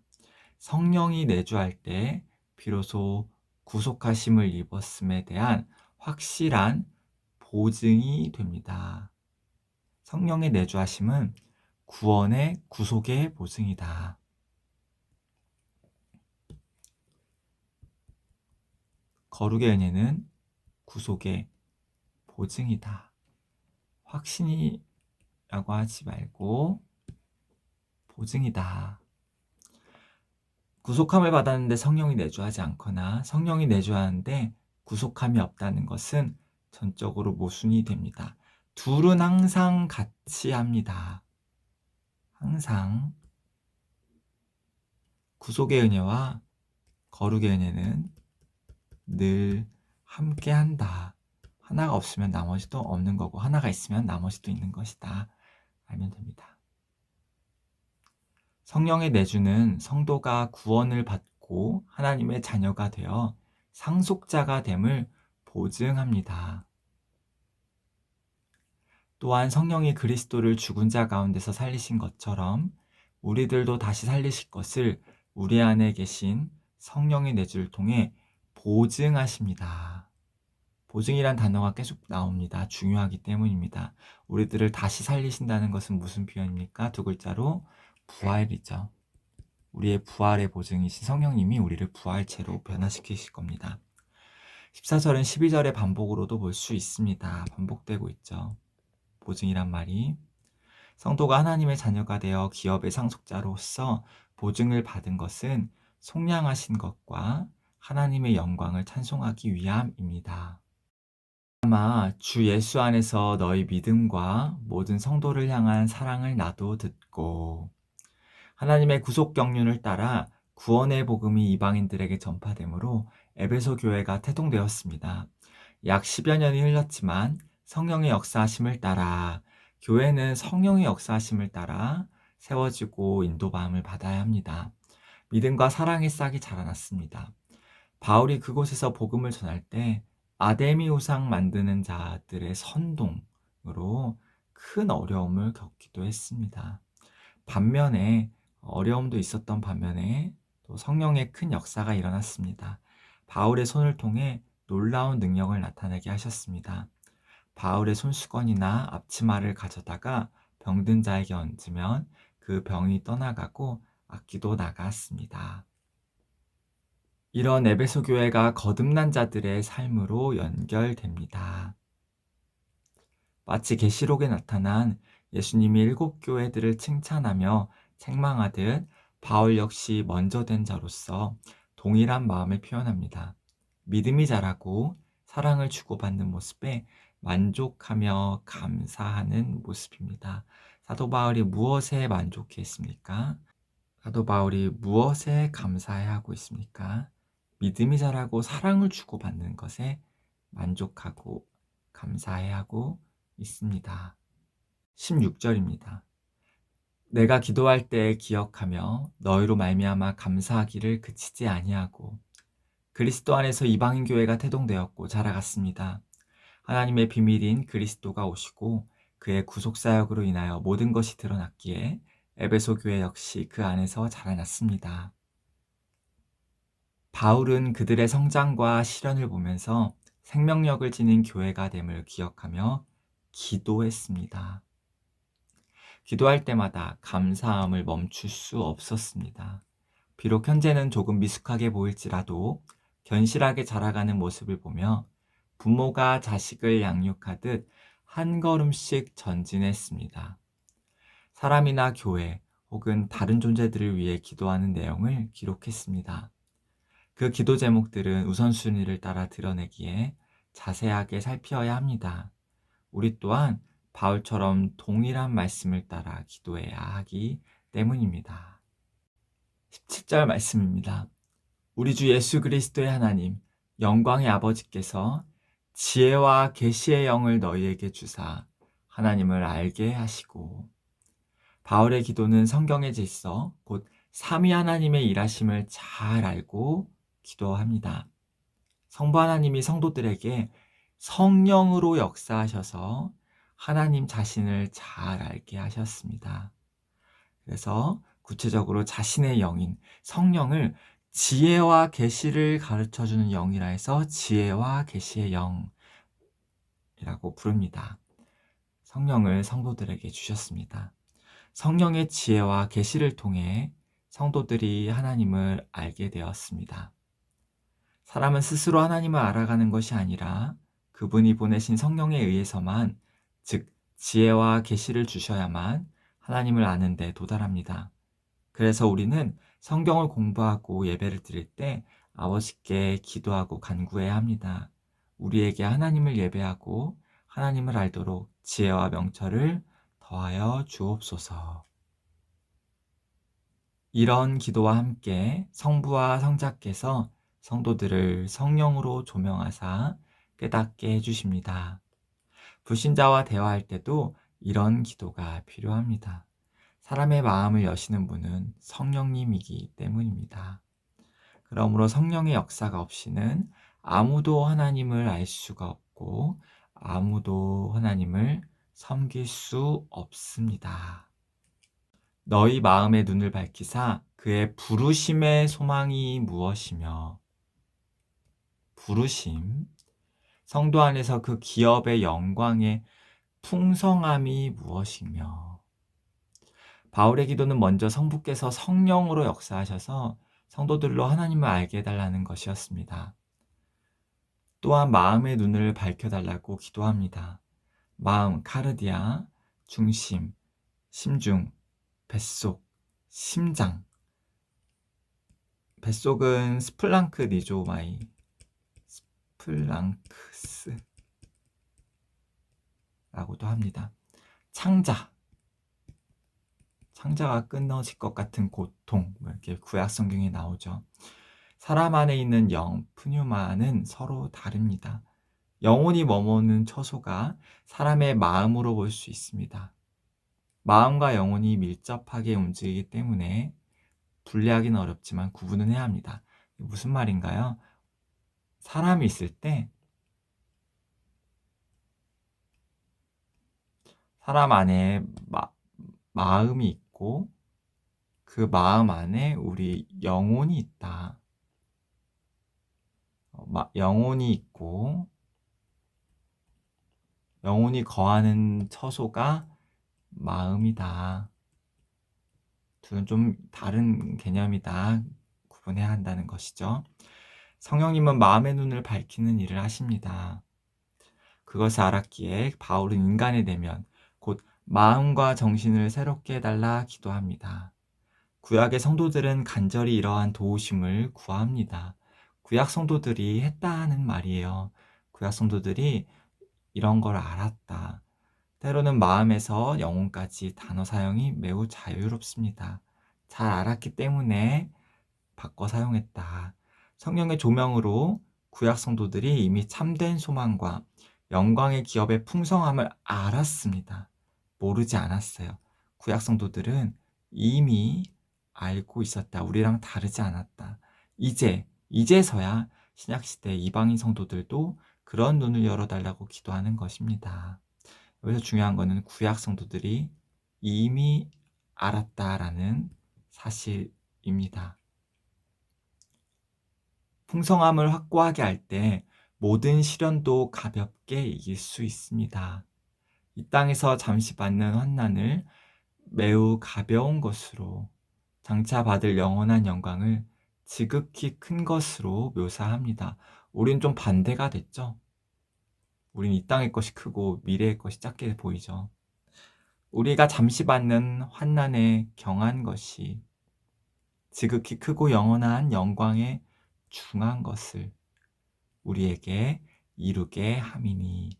성령이 내주할 때 비로소 구속하심을 입었음에 대한 확실한 보증이 됩니다. 성령의 내주하심은 구원의 구속의 보증이다. 거룩의 은혜는 구속의 보증이다. 확신이라고 하지 말고 보증이다. 구속함을 받았는데 성령이 내주하지 않거나 성령이 내주하는데 구속함이 없다는 것은 전적으로 모순이 됩니다. 둘은 항상 같이 합니다. 항상 구속의 은혜와 거룩의 은혜는 늘 함께 한다. 하나가 없으면 나머지도 없는 거고 하나가 있으면 나머지도 있는 것이다. 알면 됩니다. 성령의 내주는 성도가 구원을 받고 하나님의 자녀가 되어 상속자가 됨을 보증합니다. 또한 성령이 그리스도를 죽은 자 가운데서 살리신 것처럼 우리들도 다시 살리실 것을 우리 안에 계신 성령의 내주를 통해 보증하십니다. 보증이란 단어가 계속 나옵니다. 중요하기 때문입니다. 우리들을 다시 살리신다는 것은 무슨 표현입니까? 두 글자로 부활이죠. 우리의 부활의 보증이신 성령님이 우리를 부활체로 변화시키실 겁니다. 14절은 12절의 반복으로도 볼 수 있습니다. 반복되고 있죠. 보증이란 말이 성도가 하나님의 자녀가 되어 기업의 상속자로서 보증을 받은 것은 속량하신 것과 하나님의 영광을 찬송하기 위함입니다. 아마 주 예수 안에서 너희 믿음과 모든 성도를 향한 사랑을 나도 듣고 하나님의 구속 경륜을 따라 구원의 복음이 이방인들에게 전파되므로 에베소 교회가 태동되었습니다. 약 10여 년이 흘렀지만 성령의 역사하심을 따라 교회는 성령의 역사하심을 따라 세워지고 인도받음을 받아야 합니다. 믿음과 사랑의 싹이 자라났습니다. 바울이 그곳에서 복음을 전할 때 아데미 우상 만드는 자들의 선동으로 큰 어려움을 겪기도 했습니다. 반면에 어려움도 있었던 반면에 또 성령의 큰 역사가 일어났습니다. 바울의 손을 통해 놀라운 능력을 나타내게 하셨습니다. 바울의 손수건이나 앞치마를 가져다가 병든 자에게 얹으면 그 병이 떠나가고 악기도 나갔습니다. 이런 에베소 교회가 거듭난 자들의 삶으로 연결됩니다. 마치 계시록에 나타난 예수님이 7교회들을 칭찬하며 책망하듯 바울 역시 먼저 된 자로서 동일한 마음을 표현합니다. 믿음이 자라고 사랑을 주고받는 모습에 만족하며 감사하는 모습입니다. 사도 바울이 무엇에 만족했습니까? 사도 바울이 무엇에 감사해하고 있습니까? 믿음이 자라고 사랑을 주고받는 것에 만족하고 감사해하고 있습니다. 16절입니다. 내가 기도할 때 기억하며 너희로 말미암아 감사하기를 그치지 아니하고 그리스도 안에서 이방인 교회가 태동되었고 자라갔습니다. 하나님의 비밀인 그리스도가 오시고 그의 구속사역으로 인하여 모든 것이 드러났기에 에베소 교회 역시 그 안에서 자라났습니다. 바울은 그들의 성장과 실현을 보면서 생명력을 지닌 교회가 됨을 기억하며 기도했습니다. 기도할 때마다 감사함을 멈출 수 없었습니다. 비록 현재는 조금 미숙하게 보일지라도 견실하게 자라가는 모습을 보며 부모가 자식을 양육하듯 한 걸음씩 전진했습니다. 사람이나 교회 혹은 다른 존재들을 위해 기도하는 내용을 기록했습니다. 그 기도 제목들은 우선순위를 따라 드러내기에 자세하게 살펴야 합니다. 우리 또한 바울처럼 동일한 말씀을 따라 기도해야 하기 때문입니다. 17절 말씀입니다. 우리 주 예수 그리스도의 하나님, 영광의 아버지께서 지혜와 계시의 영을 너희에게 주사 하나님을 알게 하시고. 바울의 기도는 성경의 질서, 곧 삼위 하나님의 일하심을 잘 알고 기도합니다. 성부 하나님이 성도들에게 성령으로 역사하셔서 하나님 자신을 잘 알게 하셨습니다. 그래서 구체적으로 자신의 영인 성령을 지혜와 계시를 가르쳐주는 영이라 해서 지혜와 계시의 영이라고 부릅니다. 성령을 성도들에게 주셨습니다. 성령의 지혜와 계시를 통해 성도들이 하나님을 알게 되었습니다. 사람은 스스로 하나님을 알아가는 것이 아니라 그분이 보내신 성령에 의해서만, 즉 지혜와 계시를 주셔야만 하나님을 아는 데 도달합니다. 그래서 우리는 성경을 공부하고 예배를 드릴 때 아버지께 기도하고 간구해야 합니다. 우리에게 하나님을 예배하고 하나님을 알도록 지혜와 명철을 더하여 주옵소서. 이런 기도와 함께 성부와 성자께서 성도들을 성령으로 조명하사 깨닫게 해주십니다. 불신자와 대화할 때도 이런 기도가 필요합니다. 사람의 마음을 여시는 분은 성령님이기 때문입니다. 그러므로 성령의 역사가 없이는 아무도 하나님을 알 수가 없고 아무도 하나님을 섬길 수 없습니다. 너희 마음의 눈을 밝히사 그의 부르심의 소망이 무엇이며. 부르심, 성도 안에서 그 기업의 영광의 풍성함이 무엇이며. 바울의 기도는 먼저 성부께서 성령으로 역사하셔서 성도들로 하나님을 알게 해달라는 것이었습니다. 또한 마음의 눈을 밝혀달라고 기도합니다. 마음, 카르디아, 중심, 심중, 뱃속, 심장. 뱃속은 스플랑크 니조마이, 스플랑크스 라고도 합니다. 창자가 끊어질 것 같은 고통, 이렇게 구약 성경에 나오죠. 사람 안에 있는 영, 푸뉴마는 서로 다릅니다. 영혼이 머무는 처소가 사람의 마음으로 볼 수 있습니다. 마음과 영혼이 밀접하게 움직이기 때문에 분리하기는 어렵지만 구분은 해야 합니다. 무슨 말인가요? 사람이 있을 때 사람 안에 마음이 있고 그 마음 안에 우리 영혼이 있다. 영혼이 있고 영혼이 거하는 처소가 마음이다. 둘은 좀 다른 개념이다. 구분해야 한다는 것이죠. 성령님은 마음의 눈을 밝히는 일을 하십니다. 그것을 알았기에 바울은 인간의 내면, 곧 마음과 정신을 새롭게 해달라 기도합니다. 구약의 성도들은 간절히 이러한 도우심을 구합니다. 구약 성도들이 했다는 말이에요. 구약 성도들이 이런 걸 알았다. 때로는 마음에서 영혼까지 단어 사용이 매우 자유롭습니다. 잘 알았기 때문에 바꿔 사용했다. 성령의 조명으로 구약 성도들이 이미 참된 소망과 영광의 기업의 풍성함을 알았습니다. 모르지 않았어요. 구약 성도들은 이미 알고 있었다. 우리랑 다르지 않았다. 이제서야 신약시대 이방인 성도들도 그런 눈을 열어달라고 기도하는 것입니다. 여기서 중요한 것은 구약 성도들이 이미 알았다라는 사실입니다. 풍성함을 확고하게 할 때 모든 시련도 가볍게 이길 수 있습니다. 이 땅에서 잠시 받는 환난을 매우 가벼운 것으로, 장차 받을 영원한 영광을 지극히 큰 것으로 묘사합니다. 우린 좀 반대가 됐죠? 우린 이 땅의 것이 크고 미래의 것이 작게 보이죠. 우리가 잠시 받는 환난에 경한 것이 지극히 크고 영원한 영광에 중한 것을 우리에게 이루게 함이니,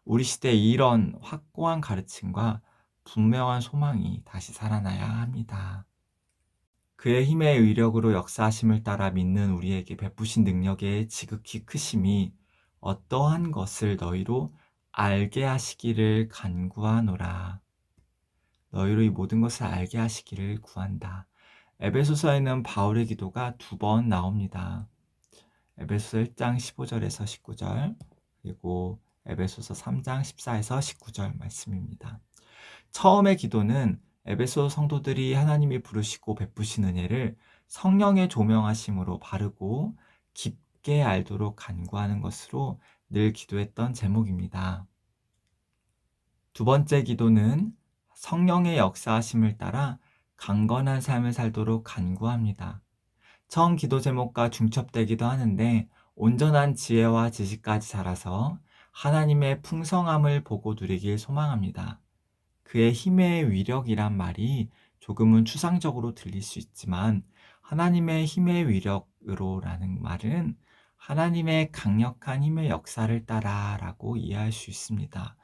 우리 시대에 이런 확고한 가르침과 분명한 소망이 다시 살아나야 합니다. 그의 힘의 의력으로 역사하심을 따라 믿는 우리에게 베푸신 능력의 지극히 크심이 어떠한 것을 너희로 알게 하시기를 간구하노라. 너희로 이 모든 것을 알게 하시기를 구한다. 에베소서에는 바울의 기도가 2번 나옵니다. 에베소서 1장 15절에서 19절, 그리고 에베소서 3장 14에서 19절 말씀입니다. 처음의 기도는 에베소 성도들이 하나님이 부르시고 베푸신 은혜를 성령의 조명하심으로 바르고 깊게 알도록 간구하는 것으로 늘 기도했던 제목입니다. 두 번째 기도는 성령의 역사하심을 따라 강건한 삶을 살도록 간구합니다. 처음 기도 제목과 중첩되기도 하는데, 온전한 지혜와 지식까지 자라서 하나님의 풍성함을 보고 누리길 소망합니다. 그의 힘의 위력이란 말이 조금은 추상적으로 들릴 수 있지만, 하나님의 힘의 위력으로라는 말은 하나님의 강력한 힘의 역사를 따라 라고 이해할 수 있습니다.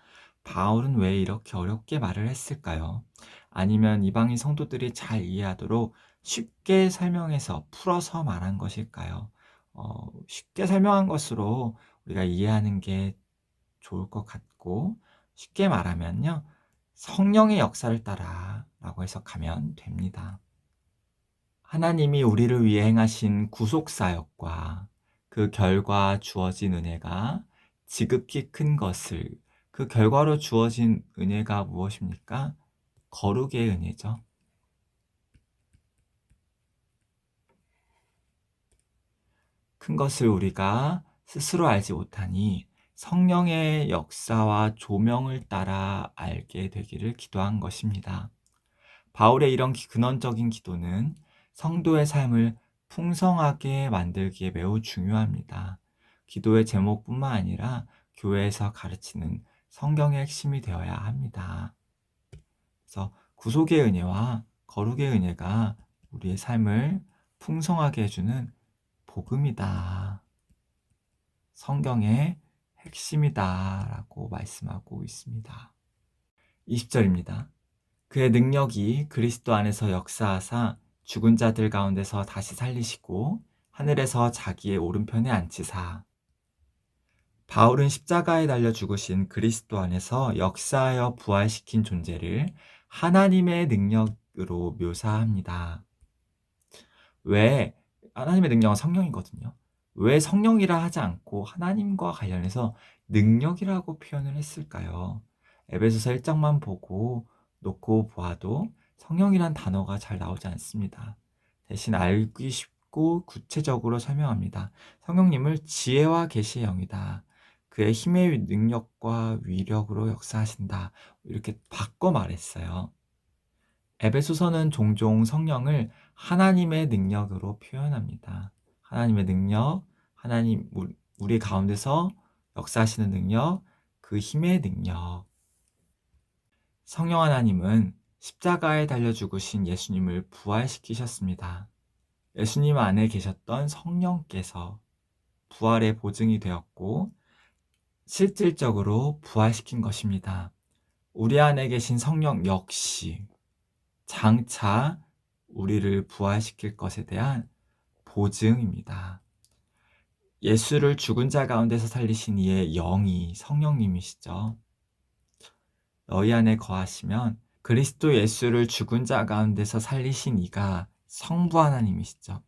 바울은 왜 이렇게 어렵게 말을 했을까요? 아니면 이방인 성도들이 잘 이해하도록 쉽게 설명해서 풀어서 말한 것일까요? 쉽게 설명한 것으로 우리가 이해하는 게 좋을 것 같고, 쉽게 말하면요, 성령의 역사를 따라 라고 해석하면 됩니다. 하나님이 우리를 위해 행하신 구속사역과 그 결과 주어진 은혜가 지극히 큰 것을, 그 결과로 주어진 은혜가 무엇입니까? 거룩의 은혜죠. 큰 것을 우리가 스스로 알지 못하니 성령의 역사와 조명을 따라 알게 되기를 기도한 것입니다. 바울의 이런 근원적인 기도는 성도의 삶을 풍성하게 만들기에 매우 중요합니다. 기도의 제목뿐만 아니라 교회에서 가르치는 성경의 핵심이 되어야 합니다. 그래서 구속의 은혜와 거룩의 은혜가 우리의 삶을 풍성하게 해주는 복음이다. 성경의 핵심이다. 라고 말씀하고 있습니다. 20절입니다. 그의 능력이 그리스도 안에서 역사하사 죽은 자들 가운데서 다시 살리시고 하늘에서 자기의 오른편에 앉히사. 바울은 십자가에 달려 죽으신 그리스도 안에서 역사하여 부활시킨 존재를 하나님의 능력으로 묘사합니다. 왜 하나님의 능력은 성령이거든요. 왜 성령이라 하지 않고 하나님과 관련해서 능력이라고 표현을 했을까요? 에베소서 1장만 놓고 보아도 성령이란 단어가 잘 나오지 않습니다. 대신 알기 쉽고 구체적으로 설명합니다. 성령님을 지혜와 계시의 영이다. 그의 힘의 능력과 위력으로 역사하신다. 이렇게 바꿔 말했어요. 에베소서는 종종 성령을 하나님의 능력으로 표현합니다. 하나님의 능력, 하나님 우리 가운데서 역사하시는 능력, 그 힘의 능력. 성령 하나님은 십자가에 달려 죽으신 예수님을 부활시키셨습니다. 예수님 안에 계셨던 성령께서 부활의 보증이 되었고 실질적으로 부활시킨 것입니다. 우리 안에 계신 성령 역시 장차 우리를 부활시킬 것에 대한 보증입니다. 예수를 죽은 자 가운데서 살리신 이의 영이 성령님이시죠. 너희 안에 거하시면 그리스도 예수를 죽은 자 가운데서 살리신 이가 성부 하나님이시죠.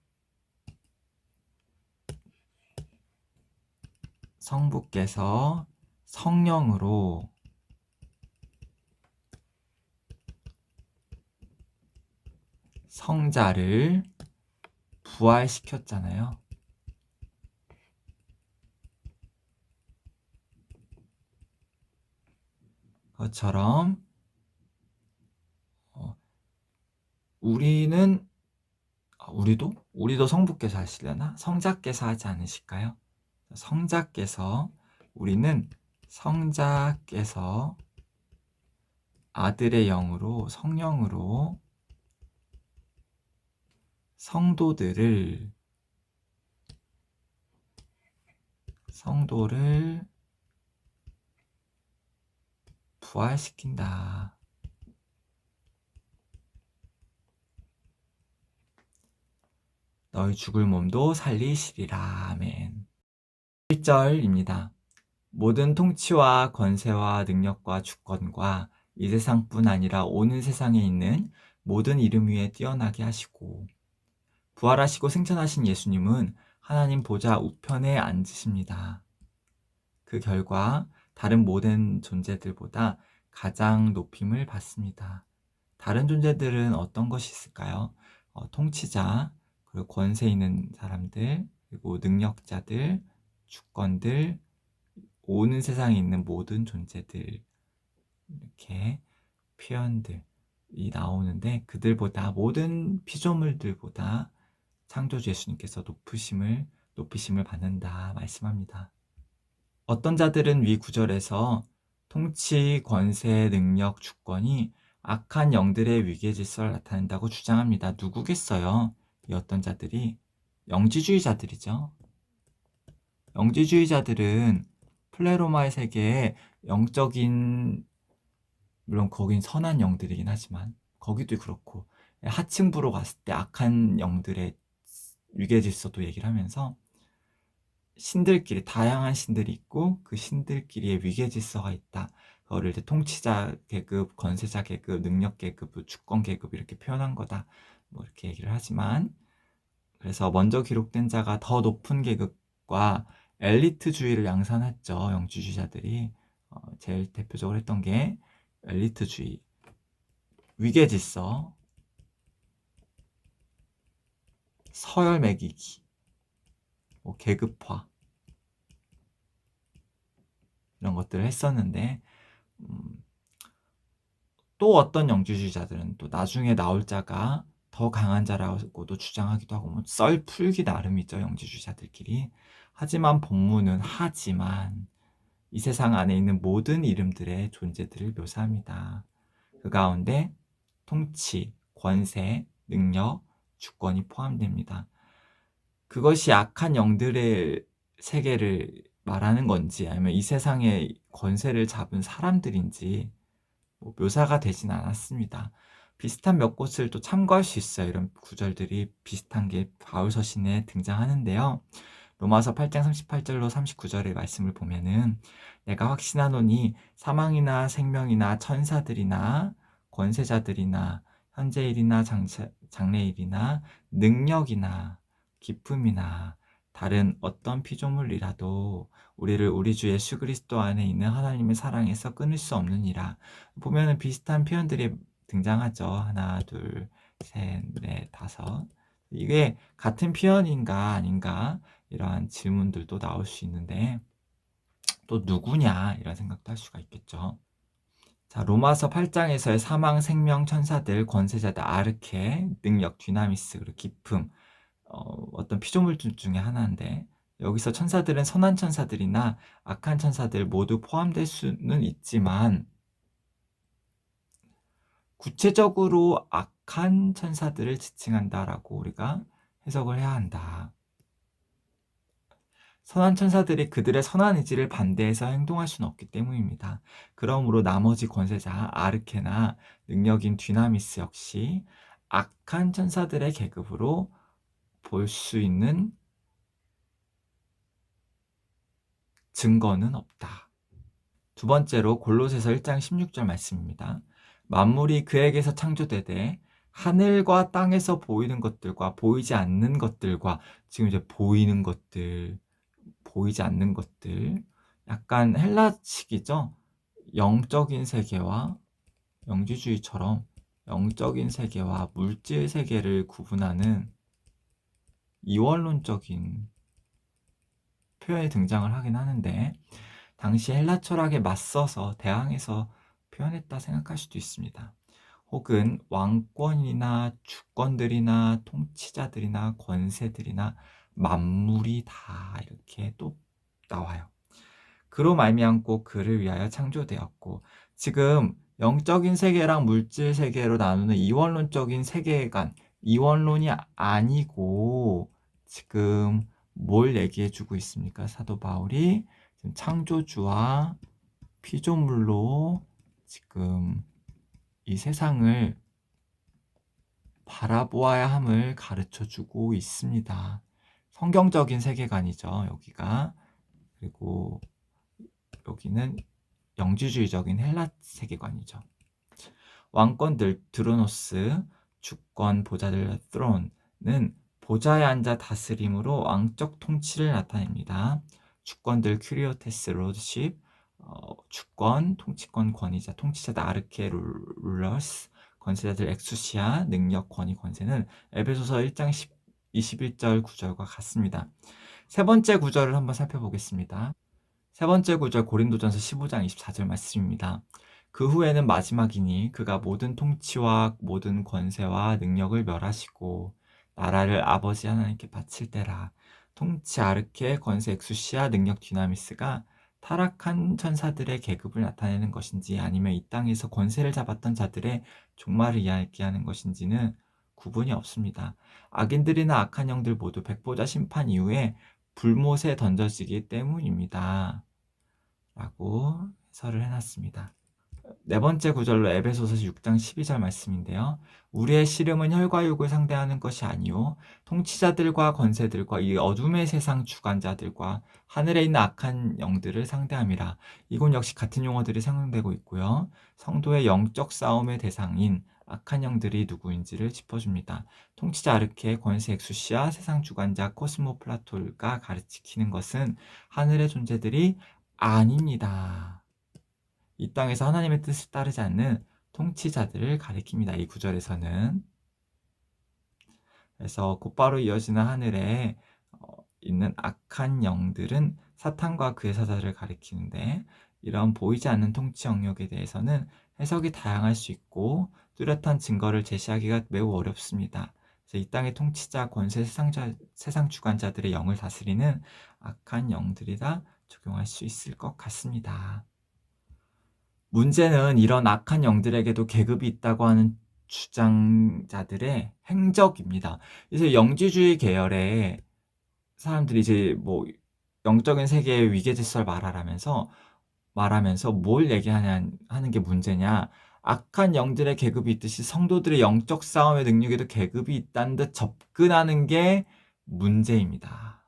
성부께서 성령으로 성자를 부활시켰잖아요. 그것처럼 우리도 성부께서 하시려나? 성자께서 하지 않으실까요? 우리는 성자께서 아들의 영으로 성령으로 성도를 부활시킨다. 너희 죽을 몸도 살리시리라. 아멘. 1절입니다. 모든 통치와 권세와 능력과 주권과 이 세상뿐 아니라 오는 세상에 있는 모든 이름 위에 뛰어나게 하시고 부활하시고 승천하신 예수님은 하나님 보좌 우편에 앉으십니다. 그 결과 다른 모든 존재들보다 가장 높임을 받습니다. 다른 존재들은 어떤 것이 있을까요? 통치자, 그리고 권세 있는 사람들, 그리고 능력자들, 주권들, 오는 세상에 있는 모든 존재들, 이렇게 표현들이 나오는데 그들보다 모든 피조물들보다 창조주 예수님께서 높이심을 받는다 말씀합니다. 어떤 자들은 위 구절에서 통치, 권세, 능력, 주권이 악한 영들의 위계 질서를 나타낸다고 주장합니다. 누구겠어요? 이 어떤 자들이 영지주의자들이죠. 영지주의자들은 플레로마의 세계에 영적인, 물론 거긴 선한 영들이긴 하지만 거기도 그렇고 하층부로 갔을 때 악한 영들의 위계 질서도 얘기를 하면서 신들끼리 다양한 신들이 있고 그 신들끼리의 위계 질서가 있다. 그거를 이제 통치자 계급, 권세자 계급, 능력 계급, 주권 계급 이렇게 표현한 거다. 뭐 이렇게 얘기를 하지만 그래서 먼저 기록된 자가 더 높은 계급과 엘리트주의를 양산했죠. 영지주의자들이 제일 대표적으로 했던 게 엘리트주의, 위계 질서, 서열 매기기, 계급화 이런 것들을 했었는데 또 어떤 영지주의자들은 또 나중에 나올 자가 더 강한 자라고도 주장하기도 하고 뭐 썰 풀기 나름이죠. 영지주의자들끼리. 하지만 본문은 이 세상 안에 있는 모든 이름들의 존재들을 묘사합니다. 그 가운데 통치, 권세, 능력, 주권이 포함됩니다. 그것이 악한 영들의 세계를 말하는 건지 아니면 이 세상의 권세를 잡은 사람들인지 묘사가 되진 않았습니다. 비슷한 몇 곳을 또 참고할 수 있어요. 이런 구절들이 비슷한 게 바울 서신에 등장하는데요. 로마서 8장 38절로 39절의 말씀을 보면은 내가 확신하노니 사망이나 생명이나 천사들이나 권세자들이나 현재일이나 장래일이나 능력이나 기쁨이나 다른 어떤 피조물이라도 우리를 우리 주 예수 그리스도 안에 있는 하나님의 사랑에서 끊을 수 없느니라. 보면은 비슷한 표현들이 등장하죠. 하나, 둘, 셋, 넷, 다섯. 이게 같은 표현인가 아닌가 이러한 질문들도 나올 수 있는데 또 누구냐 이런 생각도 할 수가 있겠죠. 자, 로마서 8장에서의 사망, 생명, 천사들, 권세자들, 아르케, 능력, 디나미스, 그리고 기품 어떤 피조물들 중에 하나인데 여기서 천사들은 선한 천사들이나 악한 천사들 모두 포함될 수는 있지만 구체적으로 악한 천사들을 지칭한다라고 우리가 해석을 해야 한다. 선한 천사들이 그들의 선한 의지를 반대해서 행동할 수는 없기 때문입니다. 그러므로 나머지 권세자 아르케나 능력인 뒤나미스 역시 악한 천사들의 계급으로 볼 수 있는 증거는 없다. 두 번째로 골로새서 1장 16절 말씀입니다. 만물이 그에게서 창조되되 하늘과 땅에서 보이는 것들과 보이지 않는 것들과, 지금 이제 보이는 것들, 보이지 않는 것들, 약간 헬라식이죠. 영적인 세계와, 영지주의처럼 영적인 세계와 물질 세계를 구분하는 이원론적인 표현이 등장을 하긴 하는데, 당시 헬라 철학에 맞서서 대항해서 표현했다 생각할 수도 있습니다. 혹은 왕권이나 주권들이나 통치자들이나 권세들이나 만물이 다 이렇게 또 나와요. 그로 말미암고 그를 위하여 창조되었고, 지금 영적인 세계랑 물질 세계로 나누는 이원론적인 세계관, 이원론이 아니고 지금 뭘 얘기해 주고 있습니까? 사도 바울이 지금 창조주와 피조물로 지금 이 세상을 바라보아야 함을 가르쳐 주고 있습니다. 성경적인 세계관이죠, 여기가. 그리고 여기는 영지주의적인 헬라 세계관이죠. 왕권들 드로노스, 주권 보좌들 트론은 보좌에 앉아 다스림으로 왕적 통치를 나타냅니다. 주권들 큐리오테스 로드십, 주권, 통치권, 권위자, 통치자들 아르케 룰러스, 권세자들 엑수시아, 능력, 권위, 권세는 에베소서 1장 21절 구절과 같습니다. 세 번째 구절을 한번 살펴보겠습니다. 세 번째 구절 고린도전서 15장 24절 말씀입니다. 그 후에는 마지막이니 그가 모든 통치와 모든 권세와 능력을 멸하시고 나라를 아버지 하나님께 바칠 때라. 통치 아르케, 권세 엑수시아, 능력 디나미스가 타락한 천사들의 계급을 나타내는 것인지 아니면 이 땅에서 권세를 잡았던 자들의 종말을 이야기하는 것인지는 구분이 없습니다. 악인들이나 악한 영들 모두 백보자 심판 이후에 불못에 던져지기 때문입니다. 라고 해설을 해놨습니다. 네 번째 구절로 에베소서 6장 12절 말씀인데요. 우리의 씨름은 혈과 육을 상대하는 것이 아니요 통치자들과 권세들과 이 어둠의 세상 주관자들과 하늘에 있는 악한 영들을 상대함이라. 이곳 역시 같은 용어들이 사용되고 있고요. 성도의 영적 싸움의 대상인 악한 영들이 누구인지를 짚어줍니다. 통치자 아르케, 권세 엑수시아, 세상 주관자 코스모 플라톨가 가르치는 것은 하늘의 존재들이 아닙니다. 이 땅에서 하나님의 뜻을 따르지 않는 통치자들을 가리킵니다. 이 구절에서는. 그래서 곧바로 이어지는 하늘에 있는 악한 영들은 사탄과 그의 사자를 가리키는데, 이런 보이지 않는 통치 영역에 대해서는 해석이 다양할 수 있고 뚜렷한 증거를 제시하기가 매우 어렵습니다. 그래서 이 땅의 통치자, 권세, 세상 주관자들의 영을 다스리는 악한 영들이다 적용할 수 있을 것 같습니다. 문제는 이런 악한 영들에게도 계급이 있다고 하는 주장자들의 행적입니다. 그래서 영지주의 계열의 사람들이 이제 뭐 영적인 세계의 위계 질서를 말하면서 뭘 하는 게 문제냐? 악한 영들의 계급이 있듯이 성도들의 영적 싸움의 능력에도 계급이 있다는 듯 접근하는 게 문제입니다.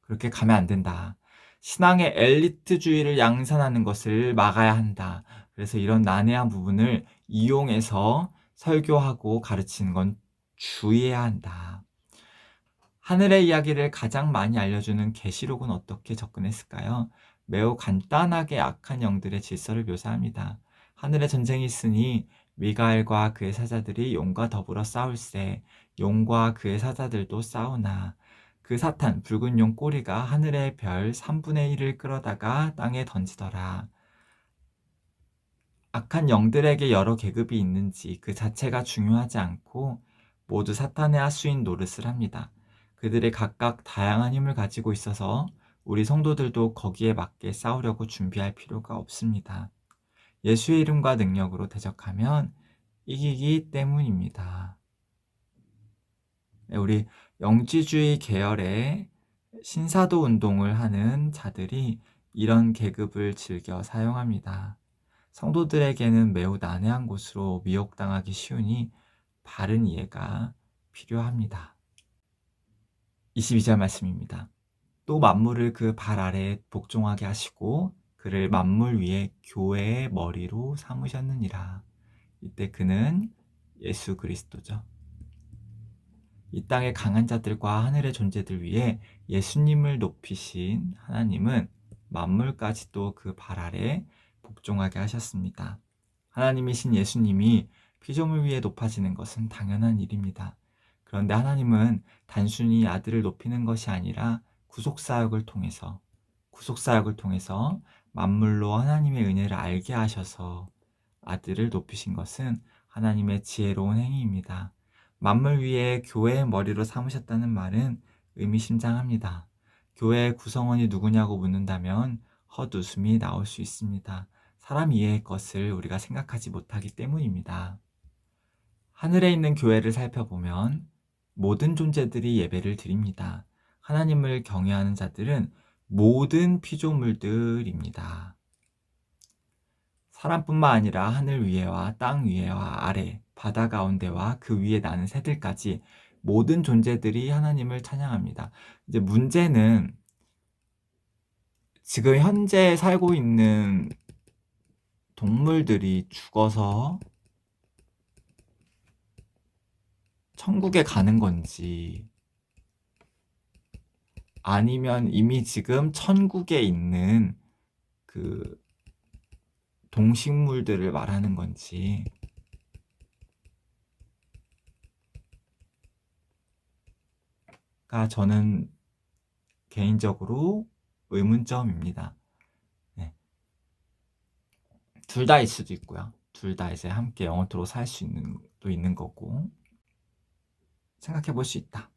그렇게 가면 안 된다. 신앙의 엘리트주의를 양산하는 것을 막아야 한다. 그래서 이런 난해한 부분을 이용해서 설교하고 가르치는 건 주의해야 한다. 하늘의 이야기를 가장 많이 알려주는 계시록은 어떻게 접근했을까요? 매우 간단하게 악한 영들의 질서를 묘사합니다. 하늘에 전쟁이 있으니 미가엘과 그의 사자들이 용과 더불어 싸울세. 용과 그의 사자들도 싸우나. 그 사탄 붉은 용 꼬리가 하늘의 별 3분의 1을 끌어다가 땅에 던지더라. 악한 영들에게 여러 계급이 있는지 그 자체가 중요하지 않고 모두 사탄의 하수인 노릇을 합니다. 그들이 각각 다양한 힘을 가지고 있어서 우리 성도들도 거기에 맞게 싸우려고 준비할 필요가 없습니다. 예수의 이름과 능력으로 대적하면 이기기 때문입니다. 네, 우리 영지주의 계열의 신사도 운동을 하는 자들이 이런 계급을 즐겨 사용합니다. 성도들에게는 매우 난해한 곳으로 미혹당하기 쉬우니 바른 이해가 필요합니다. 22절 말씀입니다. 또 만물을 그 발 아래에 복종하게 하시고 그를 만물 위에 교회의 머리로 삼으셨느니라. 이때 그는 예수 그리스도죠. 이 땅의 강한 자들과 하늘의 존재들 위해 예수님을 높이신 하나님은 만물까지도 그 발 아래 복종하게 하셨습니다. 하나님이신 예수님이 피조물 위에 높아지는 것은 당연한 일입니다. 그런데 하나님은 단순히 아들을 높이는 것이 아니라 구속사역을 통해서 만물로 하나님의 은혜를 알게 하셔서 아들을 높이신 것은 하나님의 지혜로운 행위입니다. 만물 위에 교회의 머리로 삼으셨다는 말은 의미심장합니다. 교회의 구성원이 누구냐고 묻는다면 헛웃음이 나올 수 있습니다. 사람 이해의 것을 우리가 생각하지 못하기 때문입니다. 하늘에 있는 교회를 살펴보면 모든 존재들이 예배를 드립니다. 하나님을 경외하는 자들은 모든 피조물들입니다. 사람뿐만 아니라 하늘 위에와 땅 위에와 아래, 바다 가운데와 그 위에 나는 새들까지 모든 존재들이 하나님을 찬양합니다. 이제 문제는 지금 현재 살고 있는 동물들이 죽어서 천국에 가는 건지 아니면 이미 지금 천국에 있는 그 동식물들을 말하는 건지 가 저는 개인적으로 의문점입니다. 네. 둘 다일 수도 있고요. 둘 다 이제 함께 영원토록 살 수 있는 거고 생각해 볼 수 있다.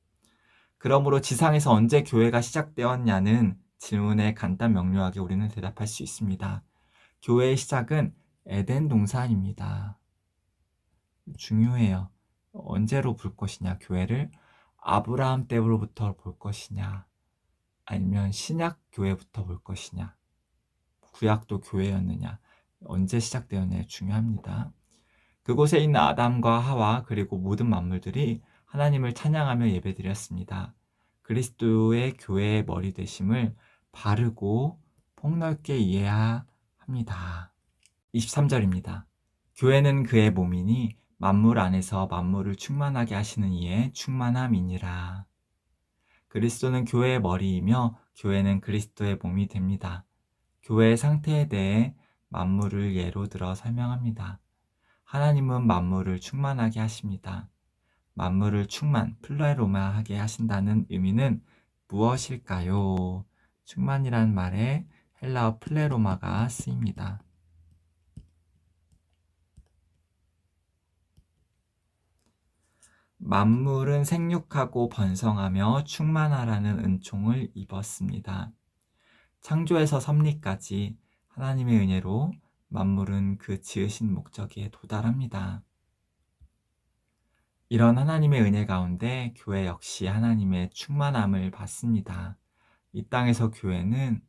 그러므로 지상에서 언제 교회가 시작되었냐는 질문에 간단 명료하게 우리는 대답할 수 있습니다. 교회의 시작은 에덴 동산입니다. 중요해요. 언제로 볼 것이냐, 교회를 아브라함 때로부터 볼 것이냐, 아니면 신약 교회부터 볼 것이냐, 구약도 교회였느냐, 언제 시작되었느냐 중요합니다. 그곳에 있는 아담과 하와 그리고 모든 만물들이 하나님을 찬양하며 예배드렸습니다. 그리스도의 교회의 머리 되심을 바르고 폭넓게 이해해야 합니다. 23절입니다. 교회는 그의 몸이니 만물 안에서 만물을 충만하게 하시는 이의 충만함이니라. 그리스도는 교회의 머리이며 교회는 그리스도의 몸이 됩니다. 교회의 상태에 대해 만물을 예로 들어 설명합니다. 하나님은 만물을 충만하게 하십니다. 만물을 플레로마하게 하신다는 의미는 무엇일까요? 충만이란 말에 헬라어 플레로마가 쓰입니다. 만물은 생육하고 번성하며 충만하라는 은총을 입었습니다. 창조에서 섭리까지 하나님의 은혜로 만물은 그 지으신 목적에 도달합니다. 이런 하나님의 은혜 가운데 교회 역시 하나님의 충만함을 받습니다. 이 땅에서 교회는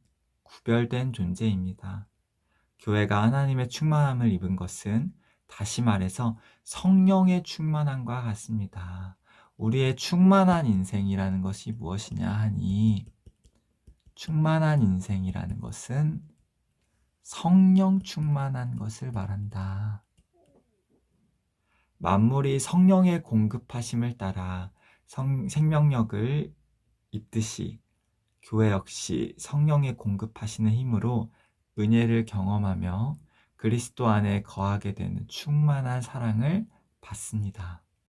구별된 존재입니다. 교회가 하나님의 충만함을 입은 것은 다시 말해서 성령의 충만함과 같습니다. 우리의 충만한 인생이라는 것이 무엇이냐 하니 충만한 인생이라는 것은 성령 충만한 것을 말한다. 만물이 성령의 공급하심을 따라 생명력을 입듯이 교회 역시 성령의 공급하시는 힘으로 은혜를 경험하며 그리스도 안에 거하게 되는 충만한 사랑을 받습니다.